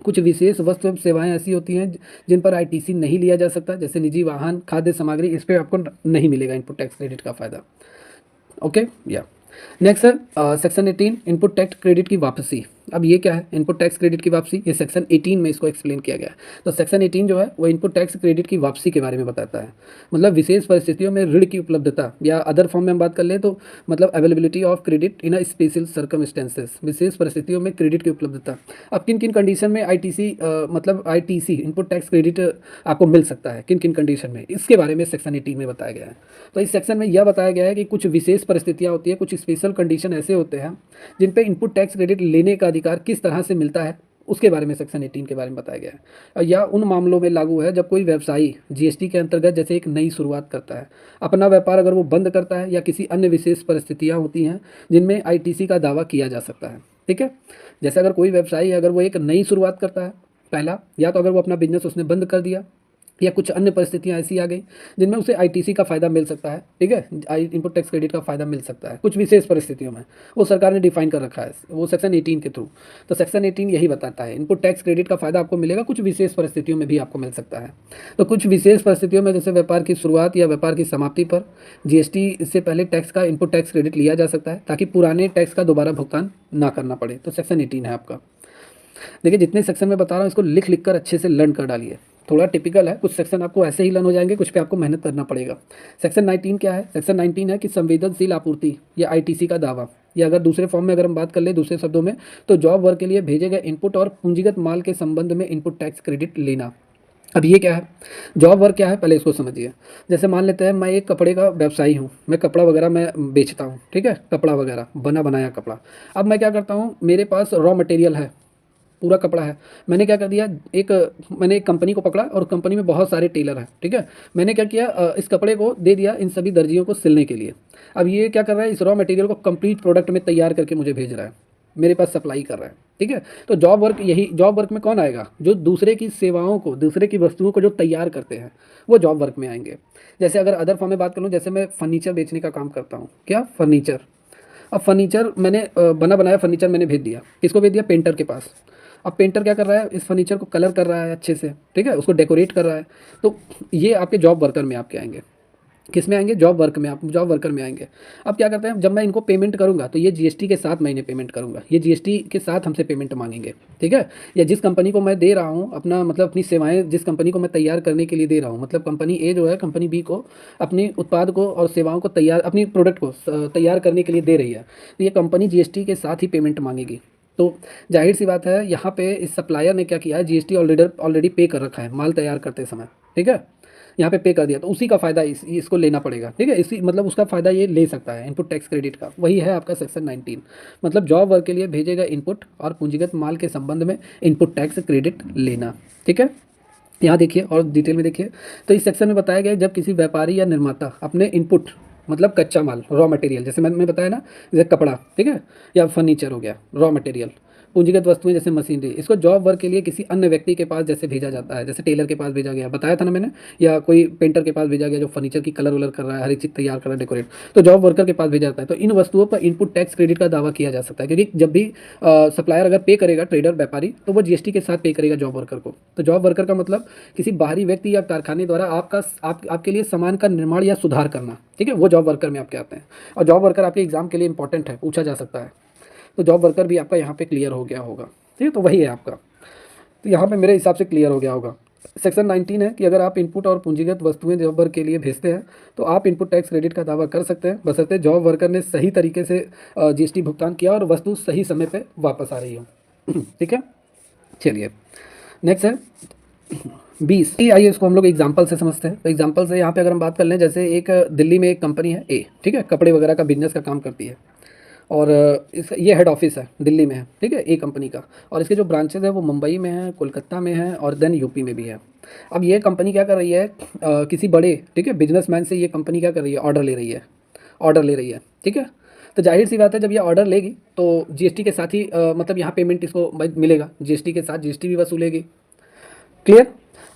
कुछ विशेष वस्तु एवं सेवाएं ऐसी होती हैं जिन पर आईटीसी नहीं लिया जा सकता, जैसे निजी वाहन, खाद्य सामग्री, इस पर आपको नहीं मिलेगा इनपुट टैक्स क्रेडिट का फायदा। ओके, या नेक्स्ट है सेक्शन 18 इनपुट टैक्स क्रेडिट की वापसी। अब ये क्या है, इनपुट टैक्स क्रेडिट की वापसी, ये सेक्शन 18 में इसको एक्सप्लेन किया गया है। तो सेक्शन 18 जो है वो इनपुट टैक्स क्रेडिट की वापसी के बारे में बताता है। मतलब विशेष परिस्थितियों में ऋण की उपलब्धता, या अदर फॉर्म में हम बात कर लें तो मतलब availability of credit in a special circumstances, विशेष परिस्थितियों में क्रेडिट की उपलब्धता। अब किन किन कंडीशन में आईटीसी मतलब आईटीसी इनपुट टैक्स क्रेडिट आपको मिल सकता है, किन किन कंडीशन में, इसके बारे में सेक्शन 18 में बताया गया है। तो इस सेक्शन में यह बताया गया है कि कुछ विशेष परिस्थितियाँ होती है, कुछ स्पेशल कंडीशन ऐसे होते हैं जिन पे इनपुट टैक्स क्रेडिट लेने का अधिकार किस तरह से मिलता है, उसके बारे में सेक्शन 18 के बारे में बताया गया है। और यह उन मामलों में लागू है जब कोई व्यवसायी जीएसटी के अंतर्गत जैसे एक नई शुरुआत करता है, अपना व्यापार अगर वो बंद करता है, या किसी अन्य विशेष परिस्थितियाँ होती हैं जिनमें आईटीसी का दावा किया जा सकता है। ठीक है, जैसे अगर कोई व्यवसायी अगर वो एक नई शुरुआत करता है, पहला, या तो अगर वो अपना बिजनेस उसने बंद कर दिया, या कुछ अन्य परिस्थितियां ऐसी आ गई जिनमें उसे आईटीसी का फ़ायदा मिल सकता है। ठीक है, इनपुट टैक्स क्रेडिट का फ़ायदा मिल सकता है कुछ विशेष परिस्थितियों में, वो सरकार ने डिफाइन कर रखा है वो सेक्शन 18 के थ्रू। तो सेक्शन 18 यही बताता है, इनपुट टैक्स क्रेडिट का फ़ायदा आपको मिलेगा, कुछ विशेष परिस्थितियों में भी आपको मिल सकता है। तो कुछ विशेष परिस्थितियों में जैसे व्यापार की शुरुआत या व्यापार की समाप्ति पर जीएसटी से पहले टैक्स का इनपुट टैक्स क्रेडिट लिया जा सकता है, ताकि पुराने टैक्स का दोबारा भुगतान ना करना पड़े। तो सेक्शन 18 है आपका। देखिए, जितने सेक्शन में बता रहा हूँ इसको लिख लिख कर अच्छे से लर्न कर डालिए। थोड़ा टिपिकल है, कुछ सेक्शन आपको ऐसे ही लर्न हो जाएंगे, कुछ पे आपको मेहनत करना पड़ेगा। सेक्शन 19 क्या है? सेक्शन 19 है कि संवेदनशील आपूर्ति या आईटीसी का दावा, या अगर दूसरे फॉर्म में अगर हम बात कर ले, दूसरे शब्दों में, तो जॉब वर्क के लिए भेजे गए इनपुट और पूंजीगत माल के संबंध में इनपुट टैक्स क्रेडिट लेना। अब ये क्या है, जॉब वर्क क्या है, पहले इसको समझिए। जैसे मान लेते हैं मैं एक कपड़े का व्यवसायी हूँ, मैं कपड़ा वगैरह मैं बेचता हूँ, ठीक है, कपड़ा वगैरह बना बनाया कपड़ा। अब मैं क्या करता हूँ, मेरे पास रॉ मटेरियल है, पूरा कपड़ा है। मैंने क्या कर दिया, मैंने एक कंपनी को पकड़ा, और कंपनी में बहुत सारे टेलर हैं, ठीक है। मैंने क्या किया, इस कपड़े को दे दिया इन सभी दर्जियों को सिलने के लिए। अब ये क्या कर रहा है, इस रॉ मटेरियल को कंप्लीट प्रोडक्ट में तैयार करके मुझे भेज रहा है, मेरे पास सप्लाई कर रहा है। ठीक है, तो जॉब वर्क, यही जॉब वर्क में कौन आएगा, जो दूसरे की सेवाओं को, दूसरे की वस्तुओं को जो तैयार करते हैं, वो जॉब वर्क में आएंगे। जैसे अगर अदर फॉर्म में बात करूँ, जैसे मैं फर्नीचर बेचने का काम करता हूँ, क्या, फर्नीचर। अब फर्नीचर मैंने बना बनाया फर्नीचर मैंने भेज दिया, किसको भेज दिया, पेंटर के पास। अब पेंटर क्या कर रहा है, इस फर्नीचर को कलर कर रहा है अच्छे से, ठीक है, उसको डेकोरेट कर रहा है। तो ये आपके जॉब वर्कर में आपके आएंगे, किस में आएंगे, जॉब वर्क में, आप जॉब वर्कर में आएंगे। अब क्या करते हैं, जब मैं इनको पेमेंट करूंगा तो ये जीएसटी के साथ मैं इन्हें पेमेंट करूंगा, ये जीएसटी के साथ हमसे पेमेंट मांगेंगे। ठीक है, या जिस कंपनी को मैं दे रहा हूँ अपना, मतलब अपनी सेवाएं जिस कंपनी को मैं तैयार करने के लिए दे रहा हूँ, मतलब कंपनी ए जो है कंपनी बी को अपनी उत्पाद को और सेवाओं को तैयार, अपनी प्रोडक्ट को तैयार करने के लिए दे रही है, तो ये कंपनी जीएसटी के साथ ही पेमेंट मांगेगी। तो जाहिर सी बात है, यहाँ पे इस सप्लायर ने क्या किया है, जीएसटी ऑलरेडी पे कर रखा है माल तैयार करते समय। ठीक है, यहाँ पे कर दिया, तो उसी का फ़ायदा इसको लेना पड़ेगा। ठीक है, इसी मतलब उसका फ़ायदा ये ले सकता है इनपुट टैक्स क्रेडिट का। वही है आपका सेक्शन 19, मतलब जॉब वर्क के लिए भेजे गए इनपुट और पूंजीगत माल के संबंध में इनपुट टैक्स क्रेडिट लेना। ठीक है, यहाँ देखिए और डिटेल में देखिए। तो इस सेक्शन में बताया गया जब किसी व्यापारी या निर्माता अपने इनपुट, मतलब कच्चा माल, रॉ मटेरियल, जैसे मैंने बताया ना, जैसे कपड़ा, ठीक है, या फर्नीचर हो गया रॉ मटेरियल, पूंजीगत वस्तुएं जैसे मशीनरी, इसको जॉब वर्क के लिए किसी अन्य व्यक्ति के पास जैसे भेजा जाता है, जैसे टेलर के पास भेजा गया, बताया था ना मैंने, या कोई पेंटर के पास भेजा गया जो फर्नीचर की कलर वलर कर रहा है, हर एक चीज़ तैयार कर रहा है, डेकोरेट, तो जॉब वर्कर के पास भेजा जाता है। तो इन वस्तुओं पर इनपुट टैक्स क्रेडिट का दावा किया जा सकता है, क्योंकि जब भी सप्लायर अगर पे करेगा, ट्रेडर व्यापारी, तो वो जीएसटी के साथ पे करेगा जॉब वर्कर को। तो जॉब वर्कर का मतलब किसी बाहरी व्यक्ति या कारखाने द्वारा आपके लिए सामान का निर्माण या सुधार करना। ठीक है, वो जॉब वर्कर में आपके आते हैं। और जॉब वर्कर आपके एग्जाम के लिए इंपॉर्टेंट है, पूछा जा सकता है। तो जॉब वर्कर भी आपका यहाँ पे क्लियर हो गया होगा। ठीक है, तो वही है आपका। तो यहाँ पे मेरे हिसाब से क्लियर हो गया होगा। सेक्शन 19 है कि अगर आप इनपुट और पूंजीगत वस्तुएं जॉब वर्क के लिए भेजते हैं तो आप इनपुट टैक्स क्रेडिट का दावा कर सकते हैं, बशर्ते जॉब वर्कर ने सही तरीके से जीएसटी भुगतान किया और वस्तु सही समय पे वापस आ रही हो। ठीक है, चलिए नेक्स्ट है 20। आइए इसको हम लोग एग्जाम्पल से समझते हैं। तो एग्जाम्पल से यहाँ पे अगर हम बात कर लें, जैसे एक दिल्ली में एक कंपनी है ए, ठीक है, कपड़े वगैरह का बिजनेस का काम करती है, और ये हेड ऑफिस है, दिल्ली में है, ठीक है, ए कंपनी का। और इसके जो ब्रांचेज है वो मुंबई में है, कोलकाता में है, और देन यूपी में भी है। अब ये कंपनी क्या कर रही है, किसी बड़े, ठीक है, बिजनेसमैन से ये कंपनी क्या कर रही है, ऑर्डर ले रही है, ठीक है। तो जाहिर सी बात है, जब ये ऑर्डर लेगी तो जीएसटी के साथ ही मतलब यहाँ पेमेंट इसको मिलेगा, जीएसटी के साथ जीएसटी भी वसूलेगी। क्लियर।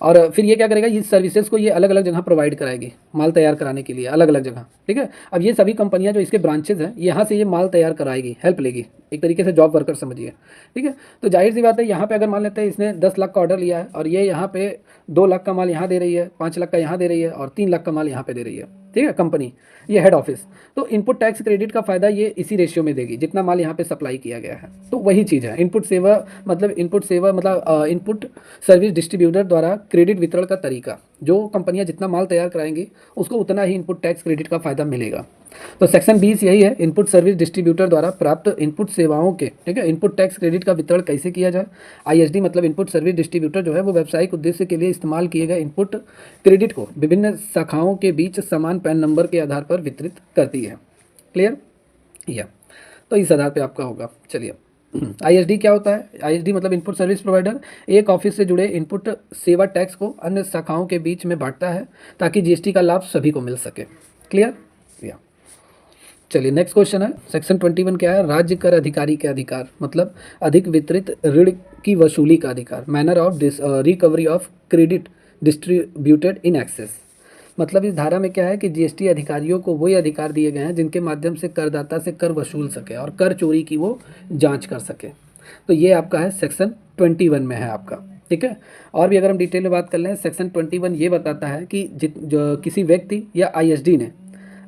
और फिर ये क्या करेगा, ये सर्विसेज को ये अलग अलग जगह प्रोवाइड कराएगी माल तैयार कराने के लिए, अलग अलग जगह। ठीक है, अब ये सभी कंपनियां जो इसके ब्रांचेज हैं, यहाँ से ये माल तैयार कराएगी, हेल्प लेगी, एक तरीके से जॉब वर्कर समझिए। ठीक है, तो जाहिर सी बात है, यहाँ पे अगर मान लेते हैं इसने 10 लाख का ऑर्डर लिया है, और ये यहाँ पे 2 लाख का माल यहाँ दे रही है, 5 लाख का यहाँ दे रही है, और 3 लाख का माल यहाँ पे दे रही है। ठीक है, कंपनी, ये हेड ऑफिस। तो इनपुट टैक्स क्रेडिट का फ़ायदा ये इसी रेशियो में देगी जितना माल यहाँ पे सप्लाई किया गया है। तो वही चीज़ है, इनपुट सेवा मतलब इनपुट सर्विस डिस्ट्रीब्यूटर द्वारा क्रेडिट वितरण का तरीका। जो कंपनियां जितना माल तैयार कराएंगी उसको उतना ही इनपुट टैक्स क्रेडिट का फ़ायदा मिलेगा। तो सेक्शन 20 यही है, इनपुट सर्विस डिस्ट्रीब्यूटर द्वारा प्राप्त इनपुट सेवाओं के, ठीक है, इनपुट टैक्स क्रेडिट का वितरण कैसे किया जाए। आईएसडी मतलब इनपुट सर्विस डिस्ट्रीब्यूटर जो है वो व्यावसायिक उद्देश्य के लिए इस्तेमाल किए गए इनपुट क्रेडिट को विभिन्न शाखाओं के बीच समान पैन नंबर के आधार पर वितरित करती है। क्लियर या, तो इस आधार पे आपका होगा। चलिए, आईएसडी क्या होता है? आईएसडी मतलब इनपुट सर्विस प्रोवाइडर एक ऑफिस से जुड़े इनपुट सेवा टैक्स को अन्य शाखाओं के बीच में बांटता है ताकि जीएसटी का लाभ सभी को मिल सके। क्लियर या, चलिए नेक्स्ट क्वेश्चन है, सेक्शन 21 क्या है? राज्य कर अधिकारी के अधिकार मतलब अधिक वितरित ऋण की वसूली का अधिकार। Manner of recovery of credit distributed in excess. मतलब इस धारा में क्या है कि जीएसटी अधिकारियों को वही अधिकार दिए गए हैं जिनके माध्यम से करदाता से कर वसूल सके और कर चोरी की वो जांच कर सके। तो ये आपका है सेक्शन 21 में है आपका, ठीक है। और भी अगर हम डिटेल में बात कर लें, सेक्शन 21 ये बताता है कि जो किसी व्यक्ति या आईएसडी ने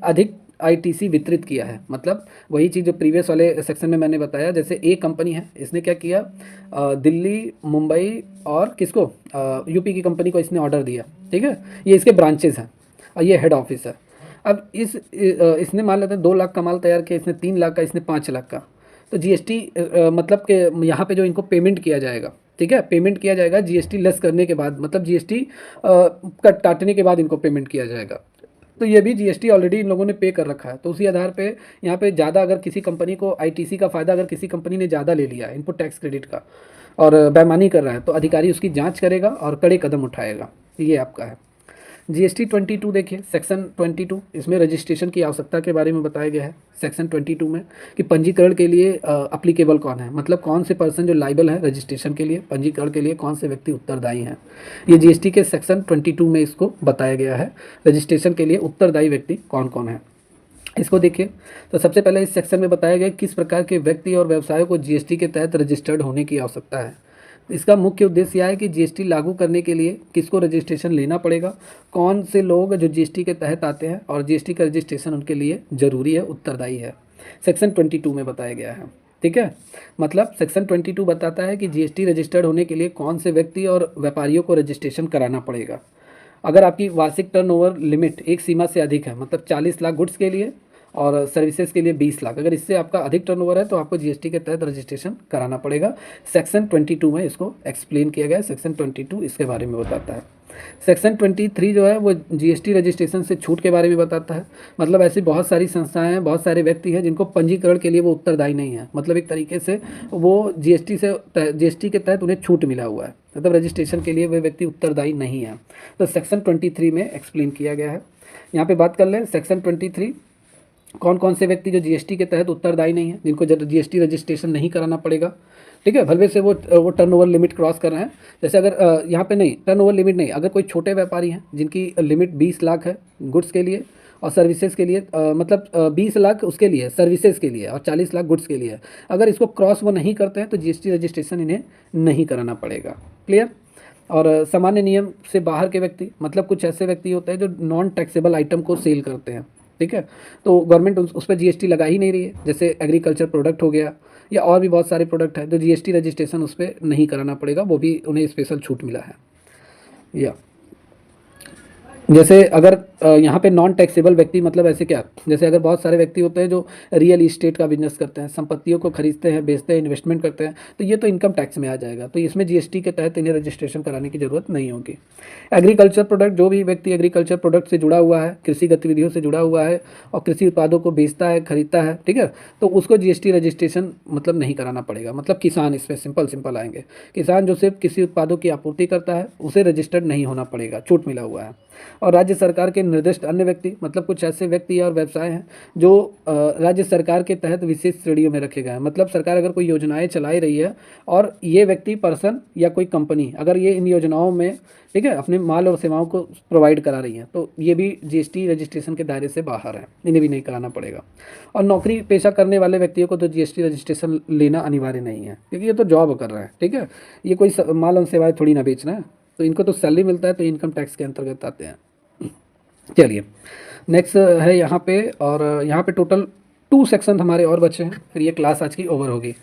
अधिक आईटीसी वितरित किया है, मतलब वही चीज़ जो प्रीवियस वाले सेक्शन में मैंने बताया। जैसे एक कंपनी है, इसने क्या किया, दिल्ली, मुंबई और किसको, यूपी की कंपनी को इसने ऑर्डर दिया, ठीक है। ये इसके ब्रांचेस हैं और ये हेड ऑफिस है। अब इसने मान लेते हैं 2 लाख का माल तैयार किया, इसने 3 लाख का, इसने 5 लाख का। तो जीएसटी मतलब कि यहाँ पे जो इनको पेमेंट किया जाएगा, ठीक है, पेमेंट किया जाएगा जीएसटी लेस करने के बाद, मतलब जीएसटी कट काटने के बाद इनको पेमेंट किया जाएगा। तो ये भी जीएसटी ऑलरेडी इन लोगों ने पे कर रखा है। तो उसी आधार पे यहाँ पे ज़्यादा अगर किसी कंपनी को आईटीसी का फ़ायदा अगर किसी कंपनी ने ज़्यादा ले लिया है इनपुट टैक्स क्रेडिट का और बेईमानी कर रहा है, तो अधिकारी उसकी जांच करेगा और कड़े कदम उठाएगा। ये आपका है जीएसटी 22। देखिए सेक्शन 22, इसमें रजिस्ट्रेशन की आवश्यकता के बारे में बताया गया है सेक्शन 22 में कि पंजीकरण के लिए अप्लीकेबल कौन है, मतलब कौन से पर्सन जो लाइबल है रजिस्ट्रेशन के लिए, पंजीकरण के लिए कौन से व्यक्ति उत्तरदायी हैं। ये जीएसटी के सेक्शन 22 में इसको बताया गया है, रजिस्ट्रेशन के लिए उत्तरदायी व्यक्ति कौन कौन है। इसको देखिए, तो सबसे पहले इस सेक्शन में बताया गया किस प्रकार के व्यक्ति और व्यवसायों को जीएसटी के तहत रजिस्टर्ड होने की आवश्यकता है। इसका मुख्य उद्देश्य यह है कि जीएसटी लागू करने के लिए किसको रजिस्ट्रेशन लेना पड़ेगा, कौन से लोग जो जीएसटी के तहत आते हैं और जीएसटी का रजिस्ट्रेशन उनके लिए ज़रूरी है, उत्तरदायी है। सेक्शन 22 में बताया गया है, ठीक है। मतलब सेक्शन 22 बताता है कि जीएसटी रजिस्टर्ड होने के लिए कौन से व्यक्ति और व्यापारियों को रजिस्ट्रेशन कराना पड़ेगा। अगर आपकी वार्षिक टर्नओवर लिमिट एक सीमा से अधिक है, मतलब 40 लाख गुड्स के लिए और सर्विसेज के लिए 20 लाख, अगर इससे आपका अधिक टर्नओवर है तो आपको जीएसटी के तहत रजिस्ट्रेशन कराना पड़ेगा। सेक्शन 22 में इसको एक्सप्लेन किया गया है, सेक्शन 22 इसके बारे में बताता है। सेक्शन 23 जो है वो जीएसटी रजिस्ट्रेशन से छूट के बारे में बताता है। मतलब ऐसी बहुत सारी संस्थाएं हैं, बहुत सारे व्यक्ति हैं जिनको पंजीकरण के लिए वो उत्तरदायी नहीं है, मतलब एक तरीके से वो जीएसटी के तहत उन्हें छूट मिला हुआ है, मतलब रजिस्ट्रेशन के लिए वे व्यक्ति उत्तरदायी नहीं है। तो सेक्शन 23 में एक्सप्लेन किया गया है। यहाँ पे बात कर लें सेक्शन 23, कौन कौन से व्यक्ति जो जीएसटी के तहत उत्तरदायी नहीं है, जिनको जीएसटी रजिस्ट्रेशन नहीं कराना पड़ेगा, ठीक है, भले से वो टर्नओवर लिमिट क्रॉस कर रहे हैं। जैसे अगर यहाँ पे नहीं, टर्नओवर लिमिट नहीं, अगर कोई छोटे व्यापारी हैं जिनकी लिमिट 20 लाख है गुड्स के लिए और सर्विसेज के लिए, मतलब 20 लाख उसके लिए सर्विसेज के लिए और 40 लाख गुड्स के लिए, अगर इसको क्रॉस वो नहीं करते हैं तो जीएसटी रजिस्ट्रेशन इन्हें नहीं कराना पड़ेगा। क्लियर। और सामान्य नियम से बाहर के व्यक्ति, मतलब कुछ ऐसे व्यक्ति होते हैं जो नॉन टैक्सेबल आइटम को सेल करते हैं, ठीक है, तो गवर्नमेंट उस पर जीएसटी लगा ही नहीं रही है। जैसे एग्रीकल्चर प्रोडक्ट हो गया या और भी बहुत सारे प्रोडक्ट हैं तो जीएसटी रजिस्ट्रेशन उस पर नहीं कराना पड़ेगा, वो भी उन्हें स्पेशल छूट मिला है। या जैसे अगर यहाँ पे नॉन टैक्सेबल व्यक्ति मतलब ऐसे क्या, जैसे अगर बहुत सारे व्यक्ति होते हैं जो रियल इस्टेट का बिजनेस करते हैं, संपत्तियों को खरीदते हैं, बेचते हैं, इन्वेस्टमेंट करते हैं, तो ये तो इनकम टैक्स में आ जाएगा, तो इसमें जीएसटी के तहत इन्हें रजिस्ट्रेशन कराने की ज़रूरत नहीं होगी। एग्रीकल्चर प्रोडक्ट, जो भी व्यक्ति एग्रीकल्चर प्रोडक्ट से जुड़ा हुआ है, कृषि गतिविधियों से जुड़ा हुआ है और कृषि उत्पादों को बेचता है, खरीदता है, ठीक है, तो उसको जीएसटी रजिस्ट्रेशन मतलब नहीं कराना पड़ेगा। मतलब किसान, इसमें सिंपल आएंगे, किसान जो सिर्फ कृषि उत्पादों की आपूर्ति करता है उसे रजिस्टर्ड नहीं होना पड़ेगा, छूट मिला हुआ है। और राज्य सरकार के निर्दिष्ट अन्य व्यक्ति, मतलब कुछ ऐसे व्यक्ति और व्यवसाय हैं जो राज्य सरकार के तहत विशेष श्रेणियों में रखे गए हैं। मतलब सरकार अगर कोई योजनाएं चलाई रही है और ये व्यक्ति पर्सन या कोई कंपनी अगर ये इन योजनाओं में, ठीक है, अपने माल और सेवाओं को प्रोवाइड करा रही है तो ये भी जीएसटी रजिस्ट्रेशन के दायरे से बाहर है, इन्हें भी नहीं कराना पड़ेगा। और नौकरी पेशा करने वाले व्यक्तियों को तो जीएसटी रजिस्ट्रेशन लेना अनिवार्य नहीं है, क्योंकि ये तो जॉब कर रहे हैं, ठीक है, ये कोई माल और सेवाएं थोड़ी ना बेच रहे हैं, तो इनको तो सैलरी मिलता है, तो इनकम टैक्स के अंतर्गत आते हैं। चलिए नेक्स्ट है यहाँ पे, और यहाँ पे टोटल 2 सेक्शन हमारे और बचे हैं, फिर ये क्लास आज की ओवर होगी।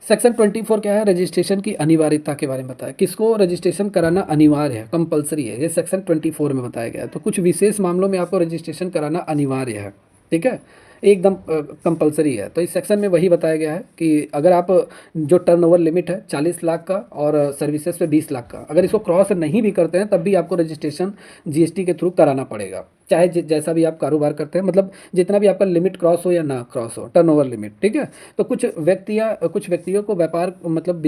सेक्शन 24 क्या है, रजिस्ट्रेशन की अनिवार्यता के बारे में बताया, किसको रजिस्ट्रेशन कराना अनिवार्य है, कंपलसरी है, ये सेक्शन 24 में बताया गया है। तो कुछ विशेष मामलों में आपको रजिस्ट्रेशन कराना अनिवार्य है, ठीक है, एकदम कंपलसरी है। तो इस सेक्शन में वही बताया गया है कि अगर आप जो टर्नओवर लिमिट है 40 लाख का और सर्विसेज पे 20 लाख का, अगर इसको क्रॉस नहीं भी करते हैं तब भी आपको रजिस्ट्रेशन जीएसटी के थ्रू कराना पड़ेगा, चाहे जैसा भी आप कारोबार करते हैं, मतलब जितना भी आपका लिमिट क्रॉस हो या ना क्रॉस हो, टर्नओवर लिमिट, ठीक है। तो कुछ व्यक्तियों को, व्यापार मतलब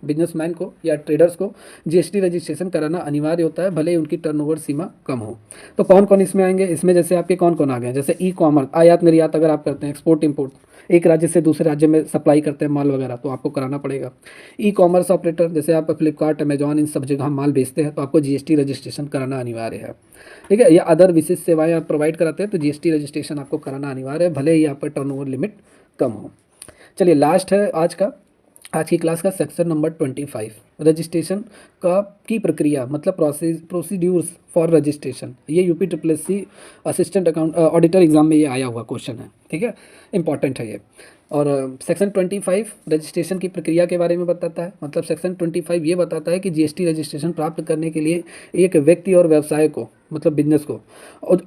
बिजनेसमैन को या ट्रेडर्स को जीएसटी रजिस्ट्रेशन कराना अनिवार्य होता है, भले ही उनकी टर्नओवर सीमा कम हो। तो कौन कौन इसमें आएंगे, इसमें जैसे आपके कौन कौन आ गए, जैसे ई कॉमर्स, आयात निर्यात अगर आप करते हैं, एक्सपोर्ट इंपोर्ट, एक राज्य से दूसरे राज्य में सप्लाई करते हैं माल वगैरह, तो आपको कराना पड़ेगा। ई कॉमर्स ऑपरेटर, जैसे आप फ्लिपकार्ट, अमेजॉन, इन सब जगह माल बेचते हैं, तो आपको जीएसटी रजिस्ट्रेशन कराना अनिवार्य है, ठीक है। या अदर विशेष सेवाएं आप प्रोवाइड कराते हैं तो जीएसटी रजिस्ट्रेशन आपको कराना अनिवार्य है, भले ही आपका टर्नओवर लिमिट कम हो। चलिए लास्ट है आज की क्लास का सेक्शन नंबर 25, रजिस्ट्रेशन का की प्रक्रिया, मतलब प्रोसीड्यूर्स फॉर रजिस्ट्रेशन। ये UP SSC assistant account auditor exam में ये आया हुआ क्वेश्चन है, ठीक है, इंपॉर्टेंट है ये। और सेक्शन 25 रजिस्ट्रेशन की प्रक्रिया के बारे में बताता है, मतलब सेक्शन 25 ये बताता है कि जीएसटी रजिस्ट्रेशन प्राप्त करने के लिए एक व्यक्ति और व्यवसाय को, मतलब बिजनेस को,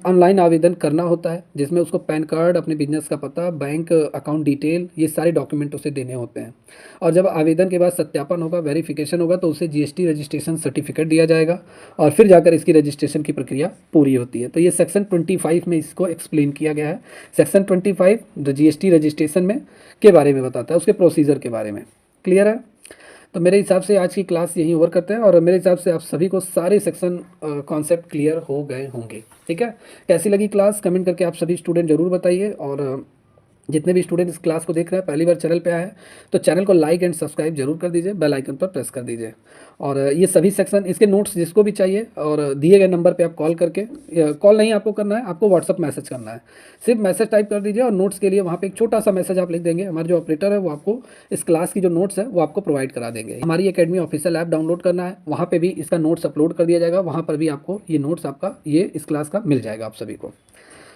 ऑनलाइन आवेदन करना होता है, जिसमें उसको पैन कार्ड, अपने बिजनेस का पता, बैंक अकाउंट डिटेल, ये सारे डॉक्यूमेंट उसे देने होते हैं। और जब आवेदन के बाद सत्यापन होगा, वेरिफिकेशन होगा, तो उसे जीएसटी रजिस्ट्रेशन सर्टिफिकेट दिया जाएगा और फिर जाकर इसकी रजिस्ट्रेशन की प्रक्रिया पूरी होती है। तो ये सेक्शन 25 में इसको एक्सप्लेन किया गया है। सेक्शन 25 जीएसटी रजिस्ट्रेशन में के बारे में बताता है, उसके प्रोसीजर के बारे में। क्लियर है? तो मेरे हिसाब से आज की क्लास यहीं ओवर करते हैं, और मेरे हिसाब से आप सभी को सारे सेक्शन कॉन्सेप्ट क्लियर हो गए होंगे, ठीक है। कैसी लगी क्लास कमेंट करके आप सभी स्टूडेंट ज़रूर बताइए। और जितने भी स्टूडेंट इस क्लास को देख रहे हैं, पहली बार चैनल पे आए हैं, तो चैनल को लाइक एंड सब्सक्राइब जरूर कर दीजिए, बेल आइकन पर प्रेस कर दीजिए। और ये सभी सेक्शन, इसके नोट्स जिसको भी चाहिए, और दिए गए नंबर पे आप कॉल करके, कॉल नहीं आपको करना है, आपको व्हाट्सअप मैसेज करना है, सिर्फ मैसेज टाइप कर दीजिए, और नोट्स के लिए वहाँ पे एक छोटा सा मैसेज आप लिख देंगे, हमारे जो ऑपरेटर है वो आपको इस क्लास की जो नोट्स है वो आपको प्रोवाइड करा देंगे। हमारी एकेडमी ऑफिशियल ऐप डाउनलोड करना है, वहाँ पे भी इसका नोट्स अपलोड कर दिया जाएगा, वहाँ पर भी आपको ये नोट्स आपका ये इस क्लास का मिल जाएगा आप सभी को।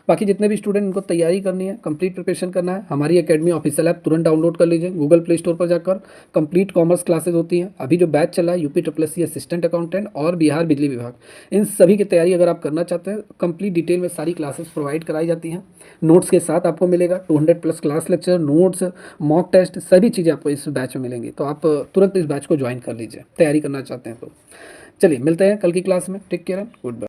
बाकी जितने भी स्टूडेंट इनको तैयारी करनी है, कंप्लीट प्रिपरेशन करना है, हमारी एकेडमी ऑफिशियल ऐप तुरंत डाउनलोड कर लीजिए गूगल प्ले स्टोर पर जाकर। कंप्लीट कॉमर्स क्लासेज होती हैं, अभी जो बैच चला है यूपी SSC असिस्टेंट अकाउंटेंट और बिहार बिजली विभाग, इन सभी की तैयारी अगर आप करना चाहते हैं, कंप्लीट डिटेल में सारी क्लासेस प्रोवाइड कराई जाती हैं, नोट्स के साथ आपको मिलेगा। 200+ class lecture, notes, mock test, सभी चीज़ें आपको इस बैच में मिलेंगी। तो आप तुरंत इस बैच को ज्वाइन कर लीजिए, तैयारी करना चाहते हैं तो। चलिए मिलते हैं कल की क्लास में, टेक केयर, गुड बाय।